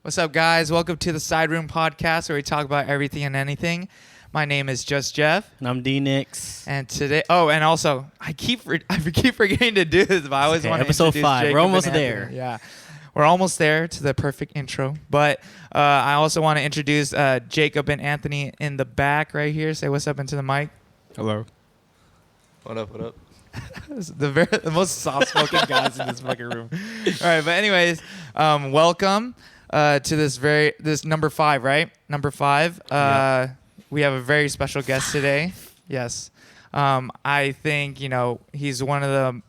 What's up, guys? Welcome to the theSIDEROOM podcast, where we talk about everything and anything. My name is Just Jeff. And I'm D-Nix. And today, and also, I keep forgetting to do this, but I always want to episode introduce 5. Jakob We're almost and Anthony. there. Yeah. We're almost there to the perfect intro. But I also want to introduce Jakob and Anthony in the back right here. Say what's up into the mic. Hello. What up? The most soft-spoken guys in this fucking room. All right, but anyways, welcome to this number 5, right? Number 5. Yeah. We have a very special guest today. Yes. I think, he's one of the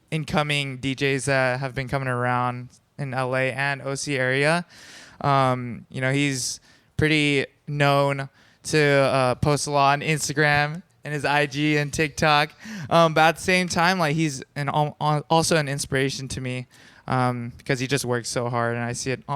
incoming DJs that have been coming around in LA and OC area. He's pretty known to post a lot on Instagram and his IG and TikTok. But at the same time, like, he's also an inspiration to me because he just works so hard, and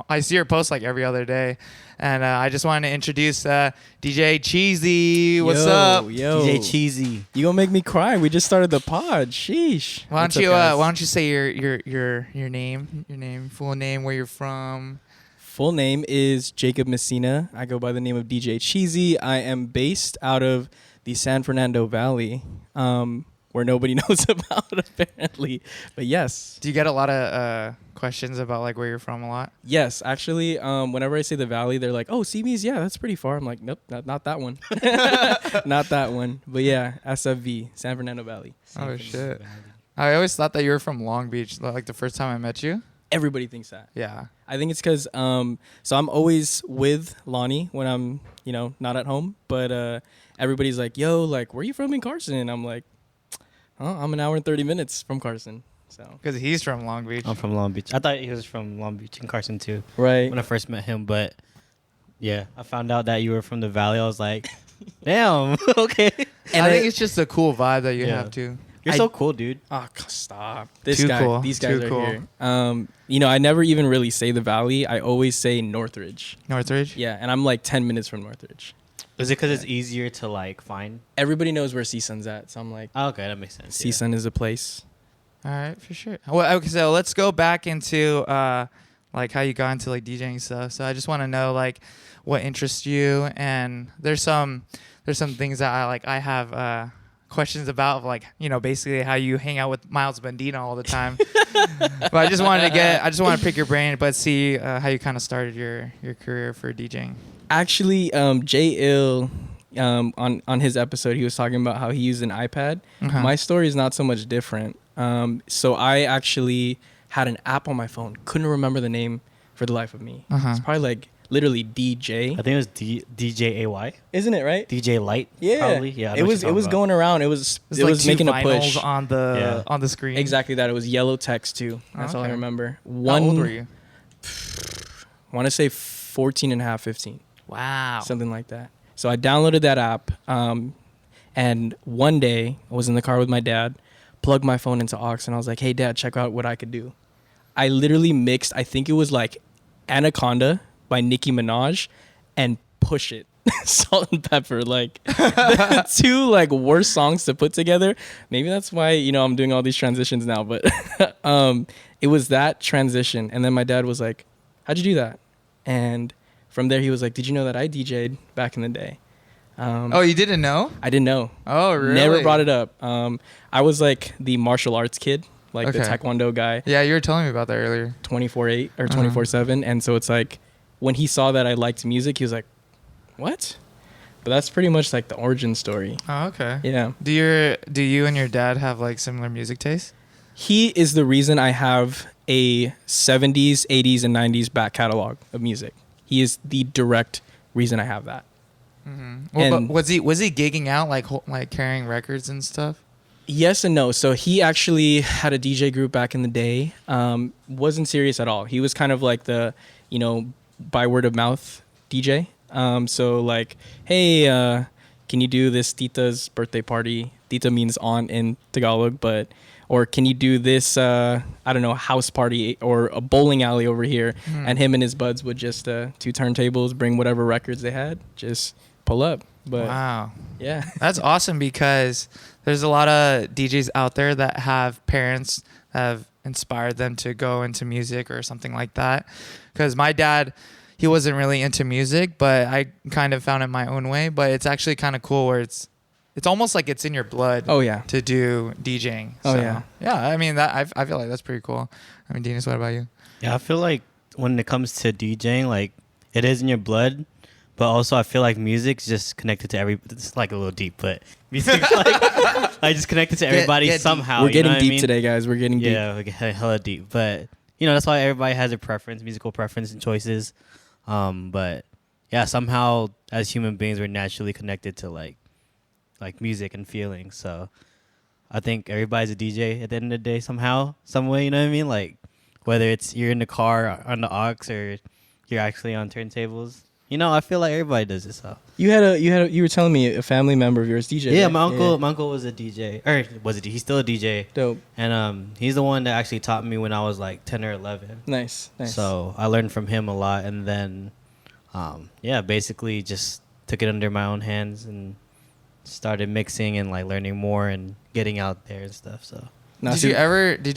I see her post like every other day. And I just wanted to introduce DJ Cheesy. What's up? Yo, DJ Cheesy. You gonna make me cry? We just started the pod. Sheesh. Why What's don't you up, guys? why don't you say your name, full name, where you're from? Full name is Jakob Mesina. I go by the name of DJ Cheesy. I am based out of the San Fernando Valley, where nobody knows about apparently. But yes. Do you get a lot of questions about like where you're from a lot? Yes, actually, whenever I say the valley, they're like, "Oh, CB's, yeah, that's pretty far." I'm like, "Nope, not that one, not that one." But yeah, SFV, San Fernando Valley. Oh shit! I always thought that you were from Long Beach. Like the first time I met you. Everybody thinks that. Yeah. I think it's because so I'm always with Lonnie when I'm not at home. But everybody's like, "Yo, like, where are you from in Carson?" And I'm like, "Oh, I'm an hour and 30 minutes from Carson." So Because he's from Long Beach. I'm from Long Beach. I thought he was from Long Beach and Carson too right. when I first met him. But yeah, I found out that you were from the Valley. I was like, damn, okay. And I think it's just a cool vibe that you Yeah. have too. You're so cool, dude. Oh, stop. These Too cool. guys Too are cool. here. I never even really say the Valley. I always say Northridge. Northridge. Yeah, and I'm like 10 minutes from Northridge. Is it because it's easier to like find? Everybody knows where CSUN's at, so I'm like, Oh, okay, that makes sense. Yeah. CSUN is a place. All right, for sure. Well, okay, so let's go back into like how you got into like DJing stuff. So I just want to know like what interests you, and there's some things that I have questions about, like basically how you hang out with Miles Bandina all the time. But I just want to pick your brain, but see how you kind of started your career for DJing. Actually, Jay Ill, on his episode, he was talking about how he used an iPad. Uh-huh. My story is not so much different. So I actually had an app on my phone. Couldn't remember the name for the life of me. Uh-huh. It's probably like literally DJ. I think it was DJAY. Isn't it right? DJ Light. Yeah. Probably. Yeah. I know It what was you're talking about. going around. It was Like two making a vinyls push. on the screen. Exactly that. It was yellow text too. That's all I Okay. remember. How old were you? I want to say 14 and a half, 15. Wow. Something like that. So I downloaded that app, and one day I was in the car with my dad, plugged my phone into aux, and I was like, "Hey, Dad, check out what I could do." I literally mixed, I think it was like Anaconda by Nicki Minaj and Push It, Salt and Pepper, like the two like worst songs to put together. Maybe that's why I'm doing all these transitions now, but it was that transition. And then my dad was like, "How'd you do that?" And from there, he was like, "Did you know that I DJ'd back in the day?" Oh, you didn't know? I didn't know. Oh, really? Never brought it up. I was like the martial arts kid, like the Okay. Taekwondo guy, Yeah, you were telling me about that earlier. 24/8 or Uh-huh. 24/7. And so it's like when he saw that I liked music, he was like, "What?" But that's pretty much like the origin story. Oh, okay. Yeah. Do you and your dad have like similar music tastes? He is the reason I have a 70s, 80s, and 90s back catalog of music. He is the direct reason I have that. Mm-hmm. Well, And- but was he gigging out like carrying records and stuff? Yes and no. So he actually had a DJ group back in the day. Wasn't serious at all. He was kind of like the, by word of mouth DJ. So like, "Hey, can you do this Tita's birthday party?" Tita means aunt in Tagalog, or can you do this, house party or a bowling alley over here? And him and his buds would just, 2 turntables, bring whatever records they had, just pull up. But Wow. yeah. That's awesome, because there's a lot of DJs out there that have parents that have inspired them to go into music or something like that. Because my dad, he wasn't really into music, but I kind of found it my own way. But it's actually kind of cool where it's almost like it's in your blood. Oh yeah. To do DJing. Oh So, yeah. Yeah, I mean that I feel like that's pretty cool. I mean, Dinas, what about you? Yeah, I feel like when it comes to DJing, like it is in your blood, but also I feel like music's just connected to it's like a little deep, but music's like just connected to everybody get somehow. We're you getting know what deep I mean? today, guys. We're getting deep. Yeah, we get hella deep, but that's why everybody has a preference, musical preference and choices. But yeah, somehow as human beings, we're naturally connected to like music and feelings. So I think everybody's a DJ at the end of the day somehow, some way. You know what I mean? Like whether it's you're in the car on the aux or you're actually on turntables. I feel like everybody does it. So You were telling me a family member of yours DJ. yeah, right? my uncle was a DJ, or he's still a DJ. Dope. And he's the one that actually taught me when I was like 10 or 11. Nice. So I learned from him a lot, and then basically just took it under my own hands and started mixing and like learning more and getting out there and stuff. So Did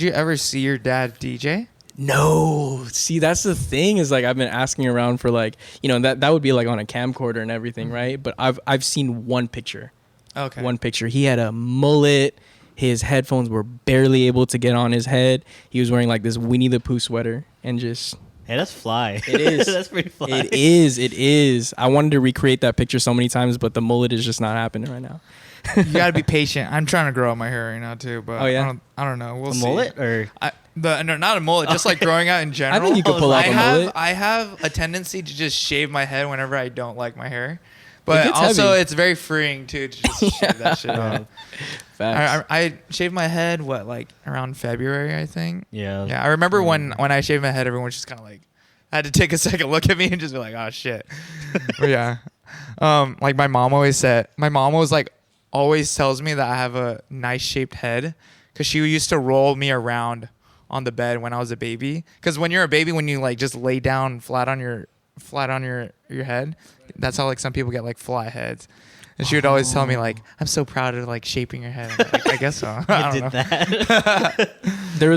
you ever see your dad DJ? No. See, that's the thing is like I've been asking around for like, that would be like on a camcorder and everything, right? But I've seen one picture. Okay. One picture. He had a mullet. His headphones were barely able to get on his head. He was wearing like this Winnie the Pooh sweater and just hey, that's fly. It is. That's pretty fly. It is. I wanted to recreate that picture so many times, but the mullet is just not happening right now. You gotta be patient. I'm trying to grow out my hair right now too, but Oh, yeah? I don't know. We'll A see. mullet or No, not a mullet, just like growing out in general. I think you could pull off a mullet. I have a tendency to just shave my head whenever I don't like my hair, It but gets also heavy. it's very freeing too to just shave that shit off. Facts. I shaved my head like around February, I think. yeah. Yeah, I remember when I shaved my head, everyone was just kind of like, I had to take a second look at me and just be like, oh shit. But yeah, like my mom always always tells me that I have a nice shaped head because she used to roll me around on the bed when I was a baby. Because when you're a baby, when you like just lay down flat on your head, that's how like some people get like fly heads. And she would always tell me like, I'm so proud of like shaping your head. I'm like, I guess so. I I don't did know. that. There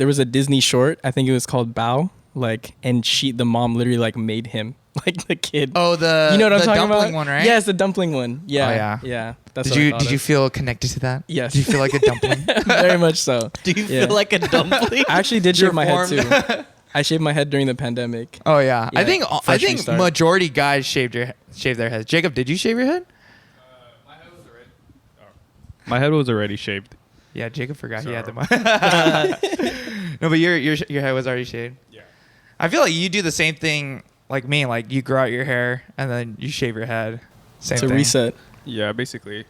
was a Disney short. I think it was called Bow. Like, and the mom literally like made him like the kid. Oh, the You know what I'm the talking dumpling about? one, right? Yes, the dumpling one. Yeah. Oh, yeah. Yeah. That's Did what I you thought did you of. feel connected to that? Yes. Did you feel like a dumpling? Very much so. Do you Yeah. feel like a dumpling? I actually did shave my head You're too. I shaved my head during the pandemic. Oh yeah. Yeah, I think fresh restart. majority guys shave their heads. Jacob, did you shave your head? My head was already shaved. Yeah, Jacob forgot he had So- the No, but your head was already shaved. Yeah. I feel like you do the same thing like me. Like you grow out your hair and then you shave your head. Same It's a thing. reset. Yeah, basically.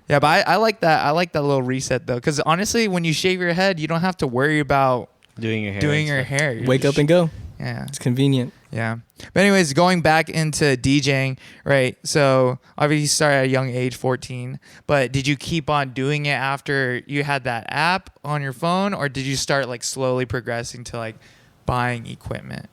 Yeah, but I like that. I like that little reset though, because honestly, when you shave your head, you don't have to worry about Doing your hair. doing and your stuff. hair. You're Wake just- up and go. Yeah. It's convenient. Yeah. But anyways, going back into DJing, right? So obviously you started at a young age, 14. But did you keep on doing it after you had that app on your phone, or did you start like slowly progressing to like buying equipment?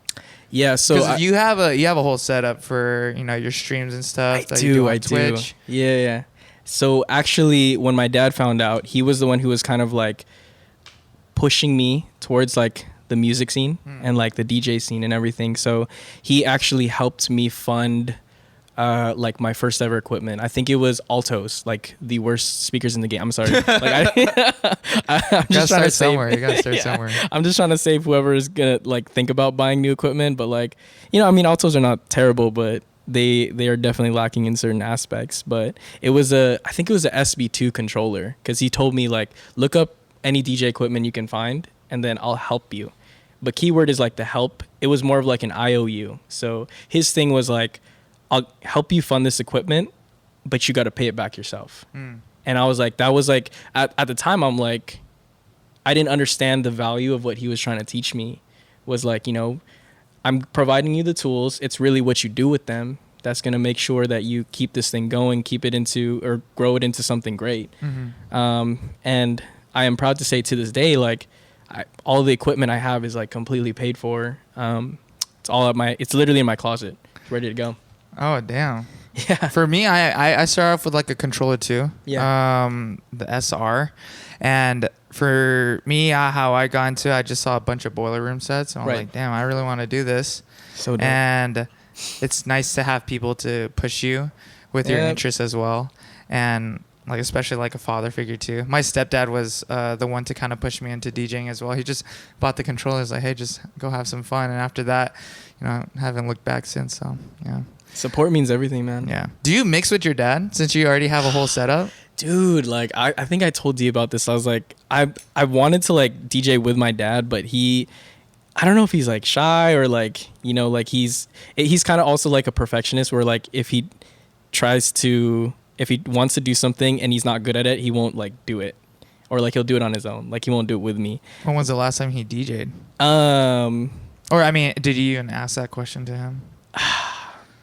Yeah. So Because you have a whole setup for your streams and stuff. I you do. on I Twitch. do. Yeah. So actually, when my dad found out, he was the one who was kind of like pushing me towards like the music scene and like the DJ scene and everything. So he actually helped me fund like my first ever equipment. I think it was altos, like the worst speakers in the game. I'm sorry. Like I'm You just gotta trying to start save. somewhere. You gotta start Yeah. somewhere. I'm just trying to save whoever is gonna like think about buying new equipment. But like I mean, altos are not terrible, but they are definitely lacking in certain aspects. But I think it was a SB2 controller, because he told me like look up any DJ equipment you can find and then I'll help you. But keyword is like the help. It was more of like an IOU. So his thing was like, I'll help you fund this equipment, but you got to pay it back yourself. And I was like, that was like, at the time, I'm like, I didn't understand the value of what he was trying to teach me. Was like, I'm providing you the tools. It's really what you do with them that's going to make sure that you keep this thing going, or grow it into something great. And I am proud to say to this day, like, all the equipment I have is like completely paid for. It's literally in my closet. It's ready to go. Oh damn. Yeah. For me, I start off with like a controller too. Yeah. The SR. And for me, how I got into it, I just saw a bunch of boiler room sets. And I was Right. like, damn, I really want to do this. So dope. And it's nice to have people to push you with your Yep. interests as well. And like especially like a father figure too. My stepdad was the one to kind of push me into DJing as well. He just bought the controllers, like, hey, just go have some fun. And after that, you know, I haven't looked back since. So yeah. Support means everything, man. Yeah. Do you mix with your dad since you already have a whole setup? Dude, like I think I told you about this. I was like, I wanted to like DJ with my dad, but I don't know if he's like shy or like, you know, like he's kind of also like a perfectionist where like if he wants to do something and he's not good at it, he won't like do it. Or like he'll do it on his own. Like he won't do it with me. When was the last time he DJ'd? Or I mean, did you even ask that question to him?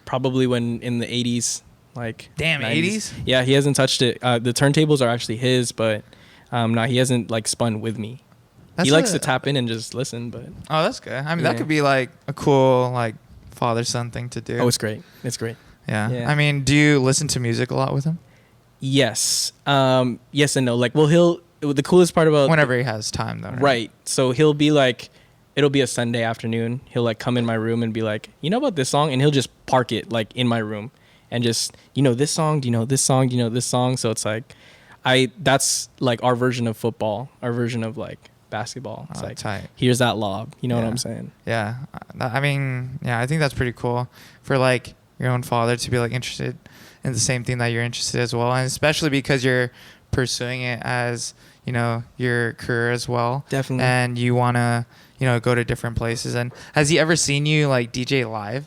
Probably when in the 80s, like Damn, 80s? Yeah, he hasn't touched it. The turntables are actually his, but no, he hasn't like spun with me. He likes to tap in and just listen, but Oh, that's good. I mean, Yeah. that could be like a cool like father-son thing to do. oh, it's great. It's great. yeah. yeah. I mean, do you listen to music a lot with him? Yes. Yes and no. Like, well, the coolest part about Whenever he has time, though. right. So he'll be like, it'll be a Sunday afternoon. He'll like come in my room and be like, you know about this song? And he'll just park it like in my room and just, you know, this song, do you know this song? Do you know this song? So it's like, that's like our version of football, our version of like basketball. It's Oh, like, tight. here's that lob. You know what Yeah. I'm saying? Yeah. I mean, yeah, I think that's pretty cool for like your own father to be like interested in the same thing that you're interested as well. And especially because you're pursuing it as, you know, your career as well. Definitely. And you want to, you know, go to different places. And has he ever seen you like DJ live?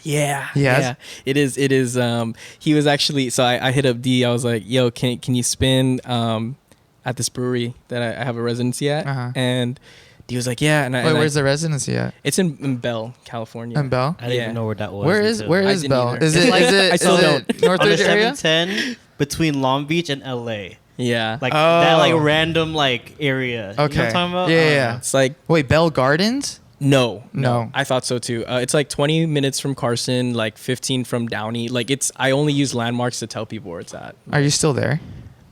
Yeah. Yes? Yeah. It is. He was actually, so I hit up D. I was like, yo, can you spin at this brewery that I have a residency at? Uh-huh. And D was like, yeah. And Wait, where's the residency at? It's in Bell, California. In Bell? I didn't Yeah. even know where that was. Where is until- I is didn't Bell? either. Is it Like, is it I still is don't. it Northridge on the area? 710 between Long Beach and LA. Yeah. Like that like Oh. random like area. You know what Okay. I'm talking about? Yeah, I don't yeah. know. It's like, Wait, Bell Gardens? no. No. I thought so too. It's like 20 minutes from Carson, like 15 from Downey. Like I only use landmarks to tell people where it's at. Are you still there?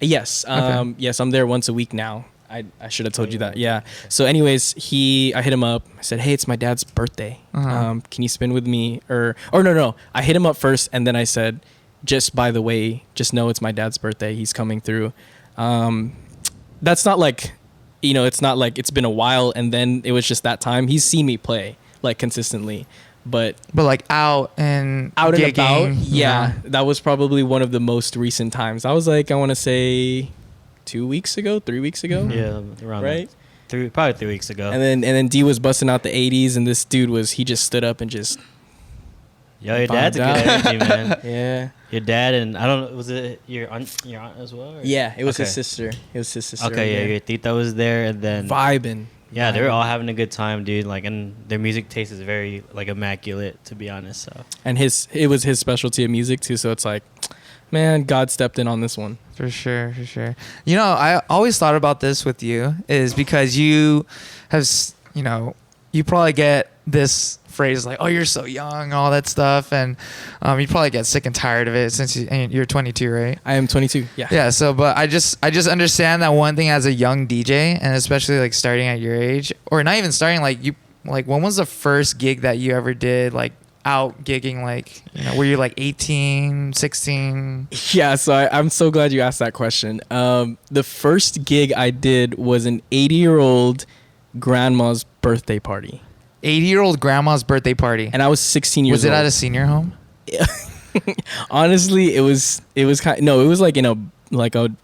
Yes. Okay. Yes, I'm there once a week now. I should have told you that. Yeah. So anyways, I hit him up. I said, hey, it's my dad's birthday. Uh-huh. Can you spin with me? Or no. I hit him up first and then I said, just by the way, just know it's my dad's birthday. He's coming through. That's not like, you know, it's not like it's been a while and then it was just that time. He's seen me play like consistently. But like out and out and gigging, about, you yeah, know? that was probably one of the most recent times. I was like, I want to say 3 weeks ago. Yeah, around Right? probably 3 weeks ago. And then D was busting out the 80s, and this dude he just stood up and just Yo, your dad's a good Found out. energy, man. yeah Your dad and I don't know, was it your aunt as well? Or? yeah. It was his Okay. sister. Okay, yeah, your tita was there, and then vibing. yeah, they were all having a good time, dude. Like, and their music taste is very like immaculate, to be honest. So And it was his specialty of music too. So it's like, man, God stepped in on this one. For sure. You know, I always thought about this with you is because you have, you know, you probably get this phrase like, oh, you're so young, all that stuff. And you probably get sick and tired of it since you're 22, right? I am 22. Yeah. Yeah. So, but I just understand that one thing as a young DJ and especially like starting at your age or not even starting, like when was the first gig that you ever did like out gigging, like, you know, were you like 18, 16? Yeah, so I'm so glad you asked that question. The first gig I did was an 80-year-old grandma's birthday party. 80-year-old grandma's birthday party. And I was 16 years Was it old. at a senior home? Honestly, it was kind of, no, it was like in a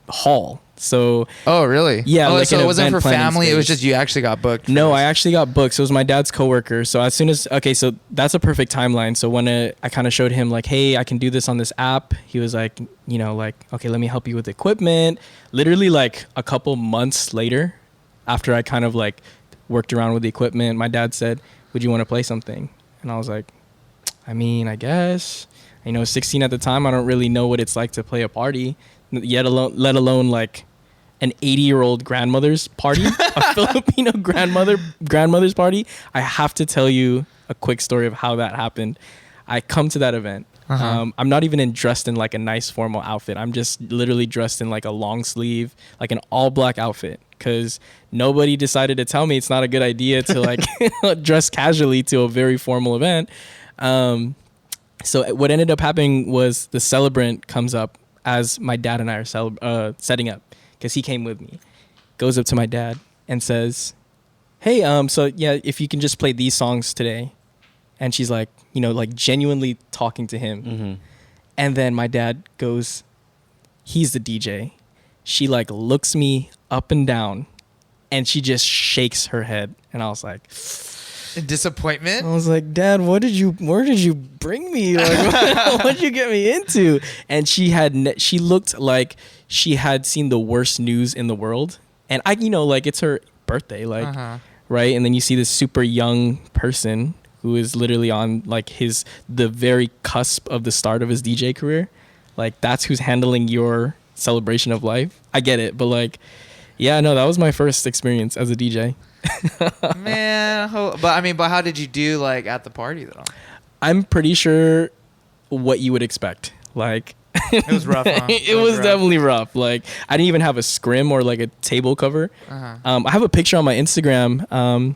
hall. So Oh, really? Yeah, Oh, like so an it wasn't event for planning family. It was space. just you actually got booked. no, for I this. actually got booked. So it was my dad's coworker. So as soon as, okay, so that's a perfect timeline. So when I kind of showed him like, hey, I can do this on this app. He was like, you know, like, okay, let me help you with equipment. Literally like a couple months later, after I kind of like worked around with the equipment, my dad said, would you want to play something? And I was like, I mean, I guess. You know, 16 at the time, I don't really know what it's like to play a party, let alone like an 80-year-old grandmother's party, a Filipino grandmother's party. I have to tell you a quick story of how that happened. I come to that event. I'm not even dressed in like a nice formal outfit. I'm just literally dressed in like a long sleeve, like an all black outfit, because nobody decided to tell me it's not a good idea to like dress casually to a very formal event. So what ended up happening was the celebrant comes up as my dad and I are setting up, because he came with me, goes up to my dad and says, hey, so yeah, if you can just play these songs today. And she's like, you know, like genuinely talking to him. Mm-hmm. And then my dad goes, he's the DJ. She like looks me up and down and she just shakes her head. And I was like, In disappointment? I was like, Dad, where did you bring me? Like, what did you get me into? And she looked like she had seen the worst news in the world. And I, you know, like it's her birthday, like, right? And then you see this super young person who is literally on like the very cusp of the start of his DJ career. Like that's who's handling your celebration of life. I get it, but like, yeah, no, that was my first experience as a DJ. Man, but how did you do like at the party though? I'm pretty sure what you would expect. Like it was rough. Huh? it was definitely rough. Like I didn't even have a scrim or like a table cover. I have a picture on my Instagram.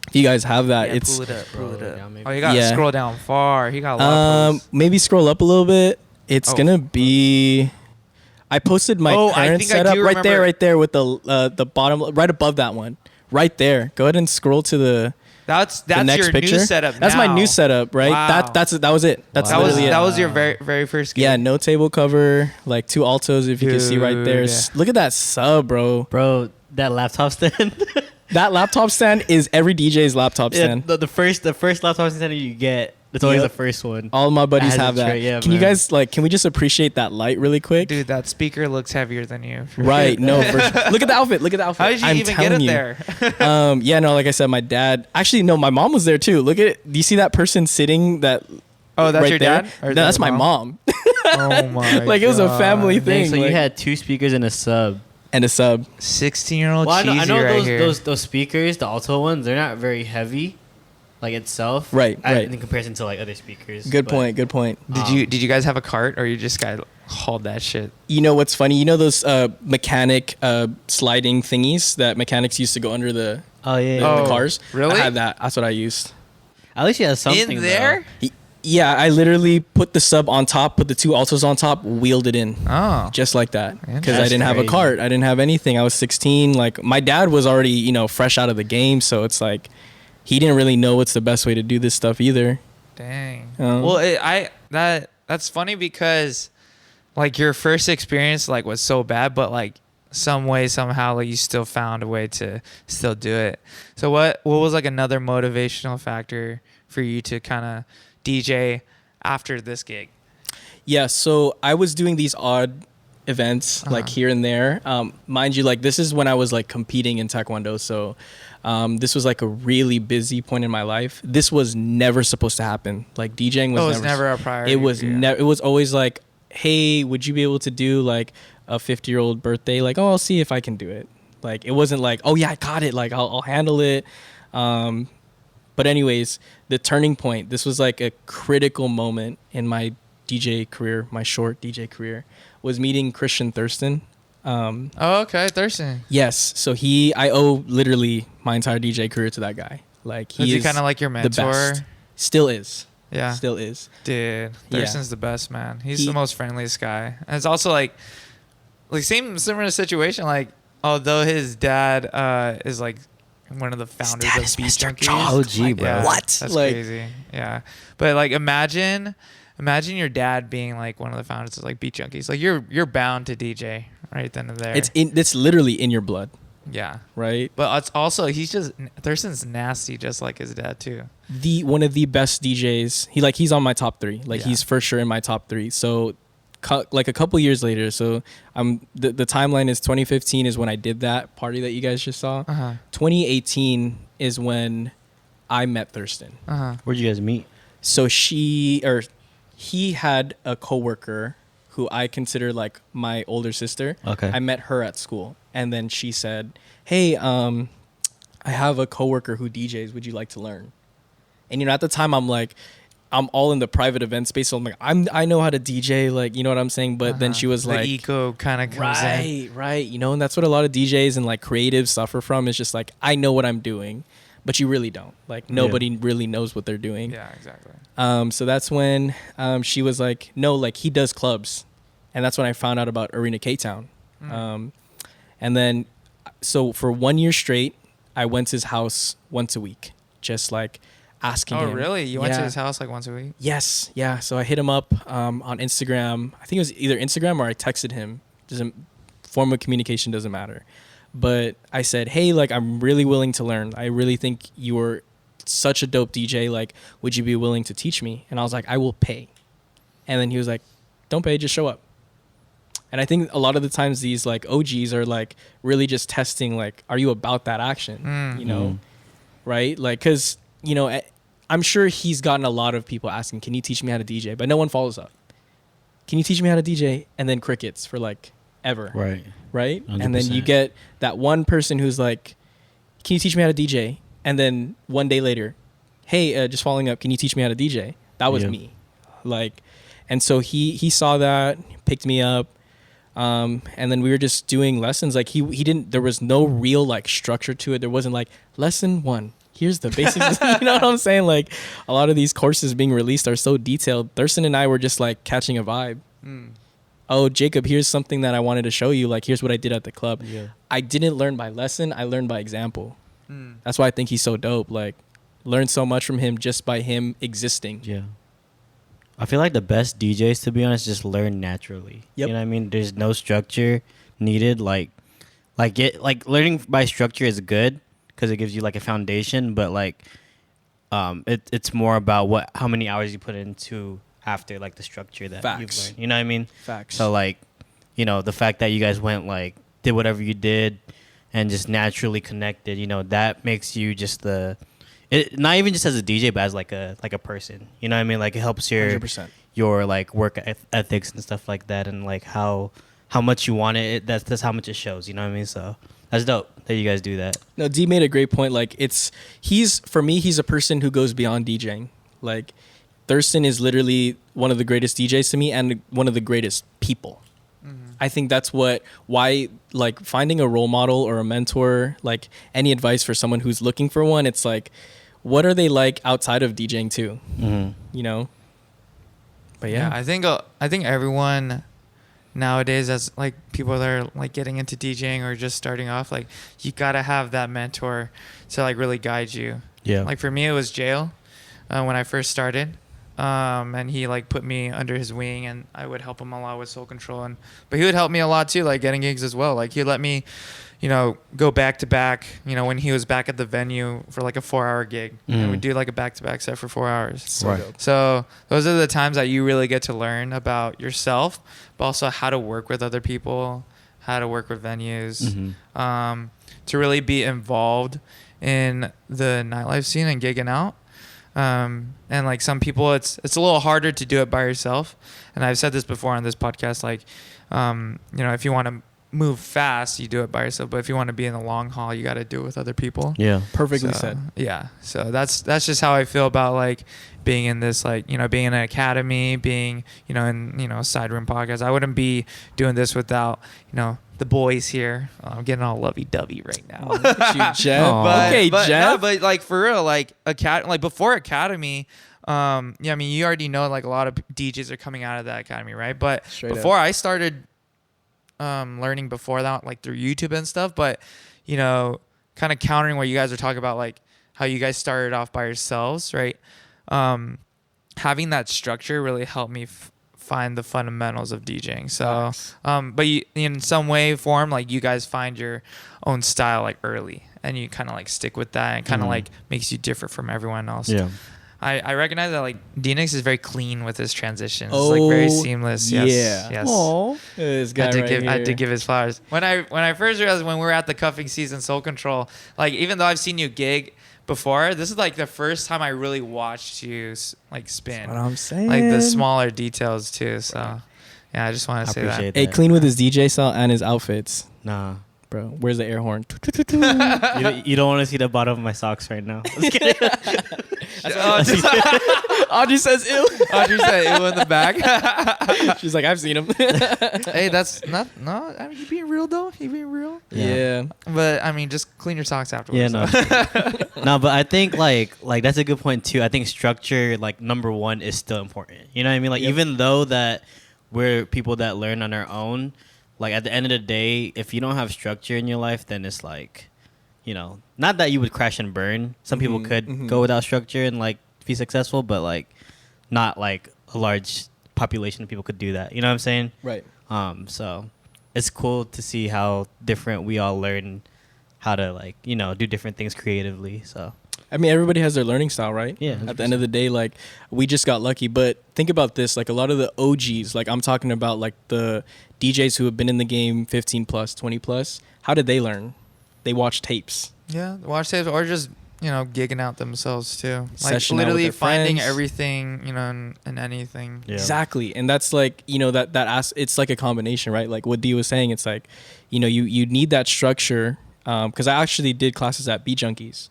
If you guys have that, Yeah, it's pull it up. Yeah, Oh, you gotta Yeah. scroll down far. He got a lot of posts. maybe scroll up a little bit. It's gonna be. I posted my I current think I setup do right there, remember. with the bottom, right above that one, right there. Go ahead and scroll to the That's next your picture. new setup. That's my now. new setup, right? Wow. That was it. That's That was literally it. that was your very first game. Yeah, no table cover, like 2 altos if you can see right there. Dude, yeah. Look at that sub, bro. Bro, that laptop stand. That laptop stand is every DJ's laptop Yeah, stand. the first laptop stand you get, it's always Yep. the first one. All my buddies Has a have that. tray, yeah, Can you man. guys can we just appreciate that light really quick? Dude, that speaker looks heavier than you. Right, no, for sure. Look at the outfit. How did you I'm even get telling it you. there? Yeah, no, like I said, my dad. Actually, no, my mom was there too. Look at it. Do you see that person sitting? That Oh, that's right your there? dad? No, Or is that's that my your mom Oh my Like, it was a family God. thing. Dang, so like- you had 2 speakers and a sub. and a sub. 16-year-old Well, cheesy I know right here. those speakers, the alto ones, they're not very heavy, like itself. Right, right. In comparison to like other speakers. Good but- point. Good point. Did you guys have a cart or you just guys hauled that shit? You know what's funny? You know those mechanic sliding thingies that mechanics used to go under the Oh yeah. the Oh, cars? really? I had that. That's what I used. At least you had something In there? Yeah, I literally put the sub on top, put the 2 altos on top, wheeled it in. Oh. Just like that, because I That's didn't have a crazy. cart. I didn't have anything. I was 16. Like my dad was already, you know, fresh out of the game, so it's like he didn't really know what's the best way to do this stuff either. Dang. Oh. Well, that's funny because like your first experience like was so bad, but like some way somehow like you still found a way to still do it. So what was like another motivational factor for you to kind of DJ after this gig? Yeah, so I was doing these odd events like here and there. Mind you, like this is when I was like competing in Taekwondo, so this was like a really busy point in my life. This was never supposed to happen. Like DJing was never a priority. It was for you. never. It was always like, hey, would you be able to do like a 50-year-old birthday? Like, oh, I'll see if I can do it. Like, it wasn't like, oh yeah, I got it. Like, I'll handle it. But anyways, the turning point. This was like a critical moment in my DJ career, my short DJ career, was meeting Christian Thurston. Oh, okay, Thurston. Yes, so I owe literally my entire DJ career to that guy. Like Was he is kind of like your the mentor? best. Still is. Yeah. Still is. Dude, Yeah. Thurston's the best, man. He's He- the most friendliest guy. And it's also like same similar situation. Like, although his dad is like one of the founders dad of is Beat Mr. Junkies. Jaws. OG, bro. Yeah, What? That's Like- crazy. Yeah, but like imagine your dad being like one of the founders of like Beat Junkies. Like you're bound to DJ right then and there. It's literally in your blood, yeah. right? But it's also Thurston's nasty, just like his dad too. One of the best DJs. He's on my top 3. Like Yeah. he's for sure in my top 3. So like a couple years later, so the timeline is 2015 is when I did that party that you guys just saw. 2018 is when I met Thurston. Where'd you guys meet? So he had a coworker who I consider like my older sister. Okay. I met her at school, and then she said, "Hey, I have a coworker who DJs. Would you like to learn?" And at the time, I'm like, I'm all in the private event space. So I'm like, I know how to DJ, like, you know what I'm saying? But then she was the like, eco kind of comes in. right. You know, and that's what a lot of DJs and like creatives suffer from. Is just like, I know what I'm doing, but you really don't. Like nobody really knows what they're doing. Yeah, exactly. So that's when she was like, no, like he does clubs. And that's when I found out about Arena K-Town. And then, so for 1 year straight, I went to his house once a week, just like asking him. Oh, really? You went to his house like once a week? Yes. Yeah. So I hit him up on Instagram. I think it was either Instagram or I texted him. Form of communication doesn't matter. But I said, hey, like, I'm really willing to learn. I really think you were such a dope DJ. Like, would you be willing to teach me? And I was like, I will pay. And then he was like, don't pay, just show up. And I think a lot of the times these like OGs are like really just testing, like, are you about that action? You know, right? Like, cause you know, I'm sure he's gotten a lot of people asking, can you teach me how to DJ? But no one follows up. Can you teach me how to DJ? And then crickets for like ever. Right. Right. 100%. And then you get that one person who's like, can you teach me how to DJ? And then one day later, hey, just following up, can you teach me how to DJ? That was me. Like, and so he saw that, picked me up. And then we were just doing lessons. Like he didn't, there was no real like structure to it. There wasn't like lesson 1. Here's the basics. You know what I'm saying? Like a lot of these courses being released are so detailed. Thurston and I were just like catching a vibe. Oh, Jacob, here's something that I wanted to show you. Like, here's what I did at the club. Yeah. I didn't learn by lesson. I learned by example. That's why I think he's so dope. Like, learned so much from him just by him existing. Yeah. I feel like the best DJs, to be honest, just learn naturally. Yep. You know what I mean? There's no structure needed. Like learning by structure is good because it gives you like a foundation, but like it's more about how many hours you put into after like the structure that you've learned. You know what I mean? Facts. So like, you know, the fact that you guys went like did whatever you did and just naturally connected, you know, that makes you just not even just as a DJ, but as like a person. You know what I mean? Like it helps your 100%. Your like work ethics and stuff like that, and like how much you want it. That's how much it shows. You know what I mean? So that's dope that you guys do that. No, D made a great point. Like for me, he's a person who goes beyond DJing. Like Thurston is literally one of the greatest DJs to me and one of the greatest people. I think that's why like finding a role model or a mentor, like any advice for someone who's looking for one, it's like, what are they like outside of DJing too? You know? But yeah. I think everyone nowadays, as like people that are like getting into DJing or just starting off, like you gotta have that mentor to like really guide you. Yeah. Like for me, it was Jail when I first started. And he like put me under his wing, and I would help him a lot with Soul Control, but he would help me a lot too, like getting gigs as well. Like he'd let me, you know, go back to back, you know, when he was back at the venue for like a 4-hour gig, and we'd do like a back-to-back set for 4 hours. So those are the times that you really get to learn about yourself, but also how to work with other people, how to work with venues, to really be involved in the nightlife scene and gigging out. And like some people, it's a little harder to do it by yourself. And I've said this before on this podcast, like, you know, if you want to move fast, you do it by yourself. But if you want to be in the long haul, you got to do it with other people. Yeah. Perfectly said. Yeah. So that's just how I feel about like being in this, like, you know, being in an academy, being, you know, in, you know, a side room podcast. I wouldn't be doing this without, you know, the boys here. I'm getting all lovey-dovey right now. Look at you, Jeff. Okay, Jeff. No, but like for real, like before academy, yeah, I mean, you already know like a lot of DJs are coming out of that academy, right? But before I started learning before that, like through YouTube and stuff, but you know, kind of countering what you guys are talking about, like how you guys started off by yourselves, right? Having that structure really helped me find the fundamentals of DJing. So, but you, in some way, form, like you guys find your own style like early, and you kind of like stick with that, and kind of like makes you different from everyone else. Yeah. I recognize that like D-Nix is very clean with his transitions. It's like very seamless. Yes. Yeah. Yes. Aww. This guy I had to give his flowers. When I first realized when we were at the cuffing season, Soul Control, like even though I've seen you gig before, this is like the first time I really watched you like spin. That's what I'm saying. Like the smaller details too. So yeah, I just want to say that. Hey, clean with his DJ style and his outfits. Nah. bro. Where's the air horn? You don't want to see the bottom of my socks right now. Just kidding. Audrey says ew. Audrey said ew in the back. She's like, I've seen him. Hey, that's not no. I mean, you being real though. You being real. Yeah. But I mean, just clean your socks Yeah, afterwards. no. No, but I think like that's a good point too. I think structure, like number one, is still important. You know what I mean? Like even though that we're people that learn on our own, like at the end of the day, if you don't have structure in your life, then it's like, you know, not that you would crash and burn. Some people could go without structure and like be successful, but like not like a large population of people could do that. You know what I'm saying? Right. So it's cool to see how different we all learn how to like, you know, do different things creatively. So I mean, everybody has their learning style, right? Yeah, At the end of the day, like, we just got lucky. But think about this. Like, a lot of the OGs, like, I'm talking about, like, the DJs who have been in the game 15 plus, 20 plus. How did they learn? They watch tapes. Yeah, watch tapes or just, you know, gigging out themselves too. Like Session out with literally their finding friends. everything, you know, in anything. yeah. Exactly. And that's like, you know, it's like a combination, right? Like what Dee was saying, it's like, you know, you need that structure. Because I actually did classes at Beat Junkies.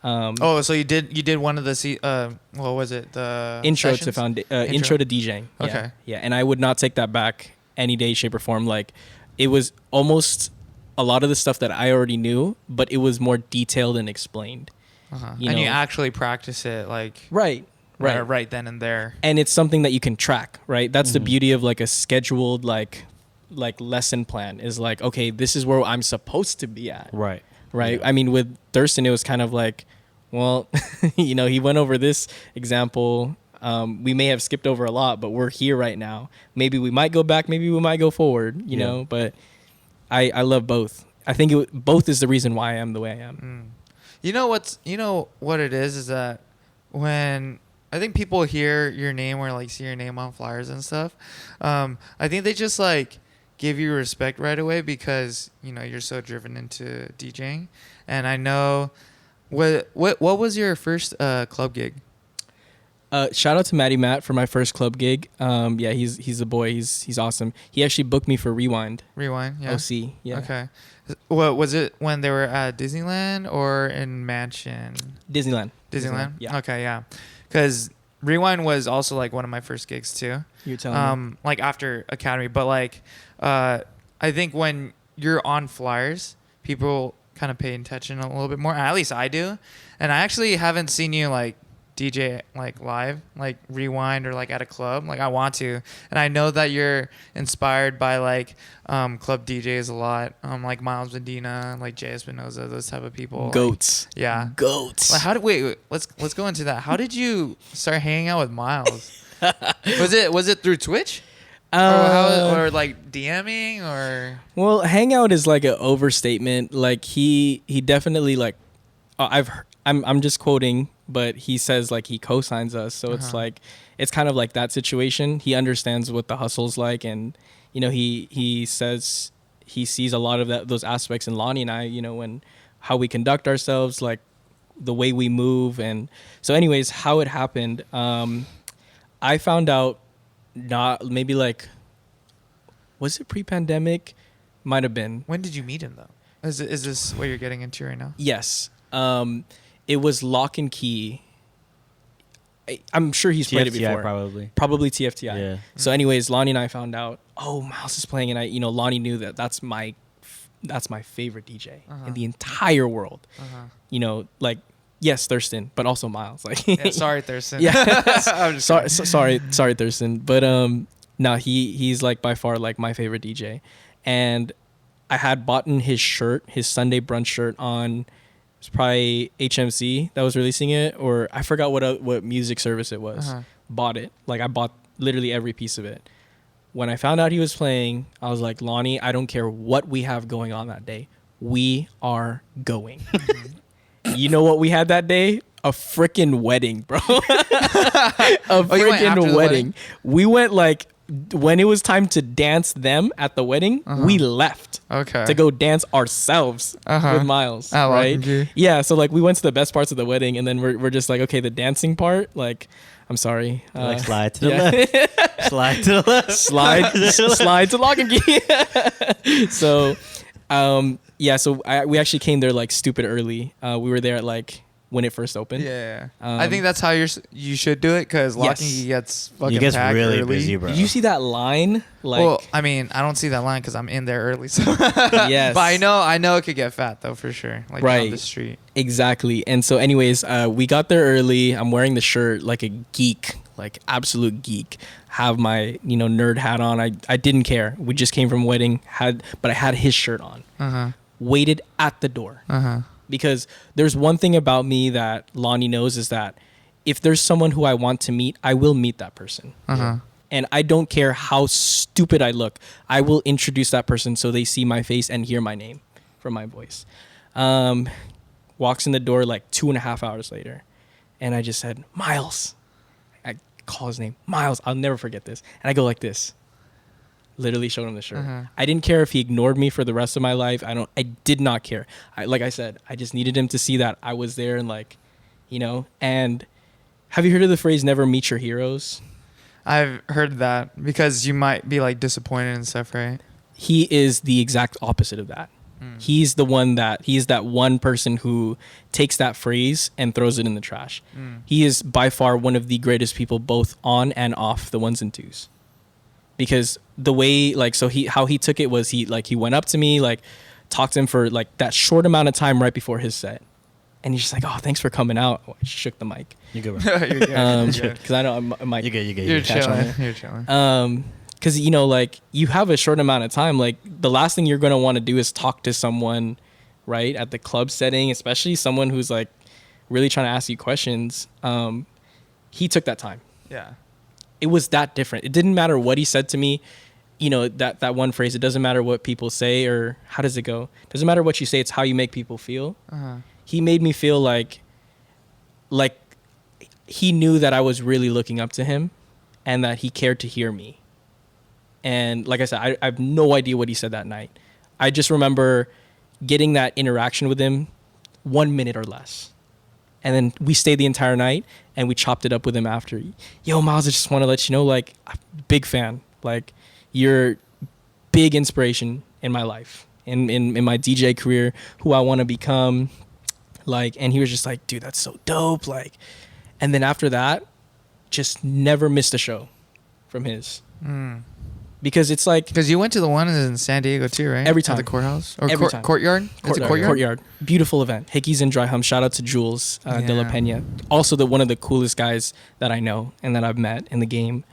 So you did one of the what was it, the intro sessions? to intro to DJing. Yeah. Okay. Yeah, and I would not take that back any day, shape, or form. Like, it was almost a lot of the stuff that I already knew, but it was more detailed and explained. You and you know? actually practice it like Right. right then and there. And it's something that you can track, right? That's the beauty of like a scheduled like lesson plan is like, okay, this is where I'm supposed to be at. Right. Right. Yeah. I mean, with Thurston, it was kind of like, well, you know, he went over this example. We may have skipped over a lot, but we're here right now. Maybe we might go back. Maybe we might go forward, you know, but I love both. I think both is the reason why I am the way I am. You know what it is that when I think people hear your name or like see your name on flyers and stuff, I think they just like give you respect right away because, you know, you're so driven into DJing. And I know what was your first club gig? Shout out to Matty Matt for my first club gig. Yeah, he's a boy. He's awesome. He actually booked me for Rewind. Rewind, yeah. OC, yeah. Okay. What was it when they were at Disneyland or in Mansion? Disneyland. Yeah. Okay, yeah. Because Rewind was also like one of my first gigs too. You're telling me. Like after Academy, but like I think when you're on flyers, people kind of pay attention a little bit more. At least I do. And I actually haven't seen you like DJ like live, like Rewind or like at a club. Like I want to, and I know that you're inspired by like club DJs a lot, like Miles Medina, like Jay Espinoza, those type of people. Goats. Like, yeah. Goats. Like wait, let's go into that. How did you start hanging out with Miles? was it through Twitch? Or like DMing or? Well, hangout is like an overstatement. Like he definitely like, I'm just quoting, but he says like he co-signs us. So it's like, it's kind of like that situation. He understands what the hustle's like. And, you know, he says he sees a lot of those aspects in Lonnie and I, you know, and how we conduct ourselves, like the way we move. And so anyways, how it happened, I found out maybe like, was it pre-pandemic? Might have been. When did you meet him though? Is this what you're getting into right now? Yes. It was Lock and Key. I'm sure he's played it before. Probably TFTI. Yeah. So anyways, Lonnie and I found out, Miles is playing, and Lonnie knew that's my favorite DJ in the entire world. You know, like, yes, Thurston, but also Miles. Like, yeah, sorry, Thurston. Yeah. I'm just sorry, Thurston. But no, he's like by far like my favorite DJ. And I had bought his shirt, his Sunday brunch shirt on, it's probably HMC that was releasing it, or I forgot what music service it was. Bought it. Like I bought literally every piece of it. When I found out he was playing, I was like, Lonnie, I don't care what we have going on that day. We are going. You know what we had that day? A freaking wedding, bro. A freaking wedding. We went like, when it was time to dance them at the wedding, we left to go dance ourselves with Miles. Right? Yeah. So like we went to the best parts of the wedding, and then we're just like, okay, the dancing part, like, I'm sorry. Like slide to the left. Slide to the left. Slide to Lock and Key. So Yeah, so we actually came there like stupid early. We were there at like when it first opened. Yeah. I think that's how you should do it because locking Yes. gets fucking You gets packed really early. busy, bro. Did you see that line? Like, Well, I mean, I don't see that line because I'm in there early. So yes. But I know it could get fat though for sure. Like Right. down the street. Exactly. And so anyways, we got there early. I'm wearing the shirt like a geek, like absolute geek. Have my, nerd hat on. I didn't care. We just came from a wedding, but I had his shirt on. Uh-huh. Waited at the door. Uh-huh. Because there's one thing about me that Lonnie knows is that if there's someone who I want to meet, I will meet that person. Uh-huh. And I don't care how stupid I look. I will introduce that person so they see my face and hear my name from my voice. Walks in the door like 2.5 hours later. And I just said, Miles. I call his name, Miles. I'll never forget this. And I go like this. Literally showed him the shirt. Uh-huh. I didn't care if he ignored me for the rest of my life. I did not care. Like I said, I just needed him to see that I was there and like, and have you heard of the phrase never meet your heroes? I've heard that because you might be like disappointed and stuff, right? He is the exact opposite of that. He's that one person who takes that phrase and throws it in the trash. He is by far one of the greatest people, both on and off the ones and twos. Because the way, how he took it was he went up to me, like talked to him for like that short amount of time right before his set. And he's just like, oh, thanks for coming out. Oh, I shook the mic. You good, bro. You're good. Because I know I might. You good. You're catch on chilling. it. You're chilling. Because you have a short amount of time. Like the last thing you're gonna want to do is talk to someone, right, at the club setting, especially someone who's like really trying to ask you questions. He took that time. Yeah. It was that different. It didn't matter what he said to me. That one phrase. It doesn't matter what people say or how does it go. It doesn't matter what you say. It's how you make people feel. Uh-huh. He made me feel like he knew that I was really looking up to him and that he cared to hear me. And like I said, I have no idea what he said that night. I just remember getting that interaction with him 1 minute or less. And then we stayed the entire night and we chopped it up with him after. Yo, Miles, I just want to let you know, like, I'm a big fan. Like, you're big inspiration in my life, in my DJ career, who I want to become. Like, and he was just like, dude, that's so dope. Like, and then after that, just never missed a show from his. Because it's like, Because you went to the one in San Diego too, right? Every time. At the courthouse? Or Every time. Courtyard? Is it Courtyard. Beautiful event. Hickeys and Dry Hum. Shout out to Jules de la Yeah. Pena. Also one of the coolest guys that I know and that I've met in the game.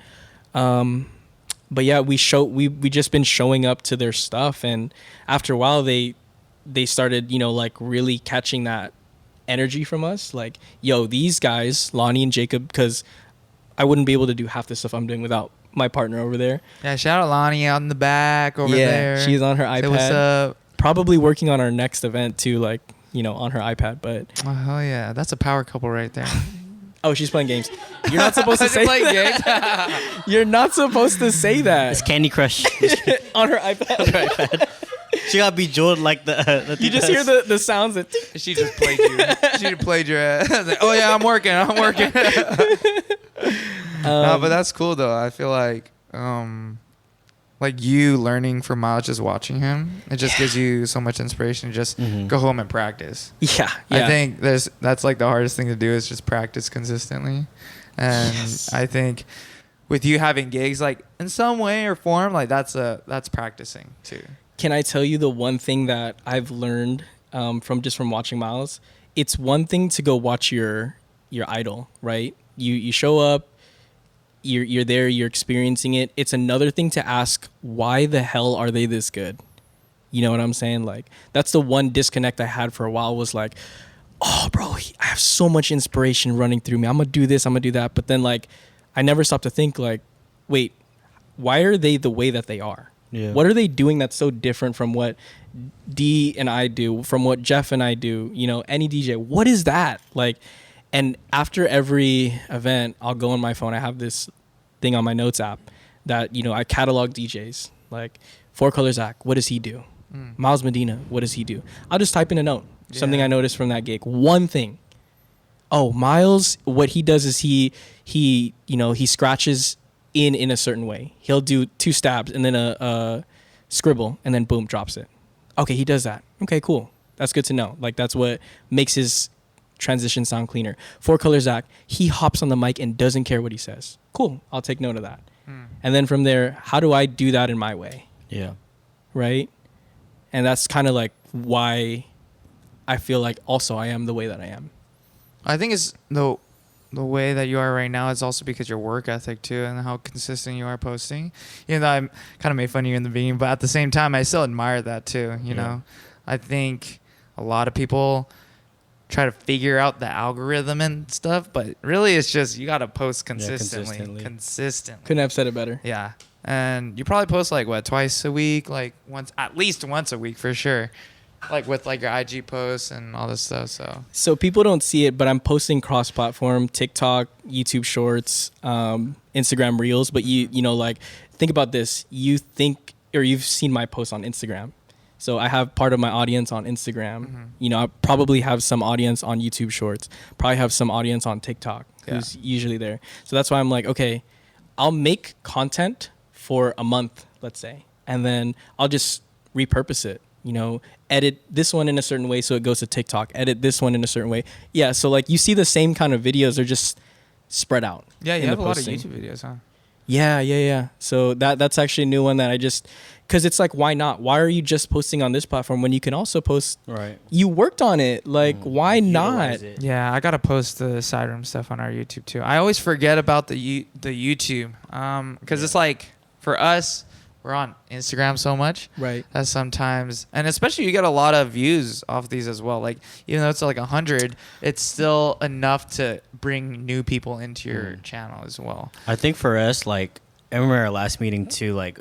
But yeah, we just been showing up to their stuff, and after a while they started, like really catching that energy from us. Like, yo, these guys, Lonnie and Jacob, because I wouldn't be able to do half the stuff I'm doing without my partner over there. Yeah, shout out Lonnie out in the back over there. She's on her Say iPad. what's up? Probably working on our next event too, like, on her iPad. But Oh, hell yeah. That's a power couple right there. oh, she's playing games. You're not supposed to say playing that. games? You're not supposed to say It's that Candy Crush. on her iPad. She got bejeweled like the You just hear the sounds that. She just played you. She just played your ass. Like, oh, yeah, I'm working. No, but that's cool, though. I feel like you learning from Miles, just watching him, it just gives you so much inspiration to just go home and practice. Yeah. I think that's like the hardest thing to do is just practice consistently. And Yes. I think with you having gigs, like in some way or form, like that's practicing too. Can I tell you the one thing that I've learned from watching Miles? It's one thing to go watch your idol, right? You show up, you're there, you're experiencing it. It's another thing to ask, why the hell are they this good? You know what I'm saying? Like, that's the one disconnect I had for a while, was like, oh, bro, I have so much inspiration running through me. I'm going to do this, I'm going to do that. But then, like, I never stopped to think, like, wait, why are they the way that they are? Yeah. What are they doing that's so different from what D and I do, from what Jeff and I do, any DJ? What is that? Like, and after every event, I'll go on my phone. I have this thing on my notes app that, I catalog DJs. Like, Four Color Zach, what does he do? Miles Medina, what does he do? I'll just type in a note. Something I noticed from that gig. One thing. Oh, Miles, what he does is he scratches in a certain way. He'll do 2 stabs and then a scribble and then boom, drops it. okay, he does that. Okay, cool. That's good to know. Like, that's what makes his transition sound cleaner. Four Color Zach, he hops on the mic and doesn't care what he says. Cool. I'll take note of that. And then from there, how do I do that in my way? Yeah. Right? And that's kind of like why I feel like also I am the way that I am. I think it's the way that you are right now is also because your work ethic too, and how consistent you are posting. You know, I kind of made fun of you in the beginning, but at the same time, I still admire that too. You know, I think a lot of people try to figure out the algorithm and stuff, but really it's just you got to post consistently. Consistently. Couldn't have said it better. Yeah. And you probably post like what, twice a week, like at least once a week for sure. Like with like your IG posts and all this stuff. So people don't see it, but I'm posting cross-platform, TikTok, YouTube Shorts, Instagram Reels. But you know, like, think about this. You've seen my post on Instagram. So I have part of my audience on Instagram. Mm-hmm. You know, I probably have some audience on YouTube Shorts. Probably have some audience on TikTok who's usually there. So that's why I'm like, okay, I'll make content for a month, let's say, and then I'll just repurpose it. You know, edit this one in a certain way so it goes to TikTok. Edit this one in a certain way. Yeah, so like you see the same kind of videos, they're just spread out. yeah, you have a lot of posting. YouTube videos, huh? Yeah. So that's actually a new one that I just, because it's like, why not? Why are you just posting on this platform when you can also post? Right. You worked on it. Like, why not? Yeah, I gotta post the side room stuff on our YouTube too. I always forget about the YouTube, because it's like for us, we're on Instagram so much, Right. that sometimes, and especially you get a lot of views off these as well. Like even though it's like 100, it's still enough to bring new people into your channel as well. I think for us, like, I remember our last meeting too, like,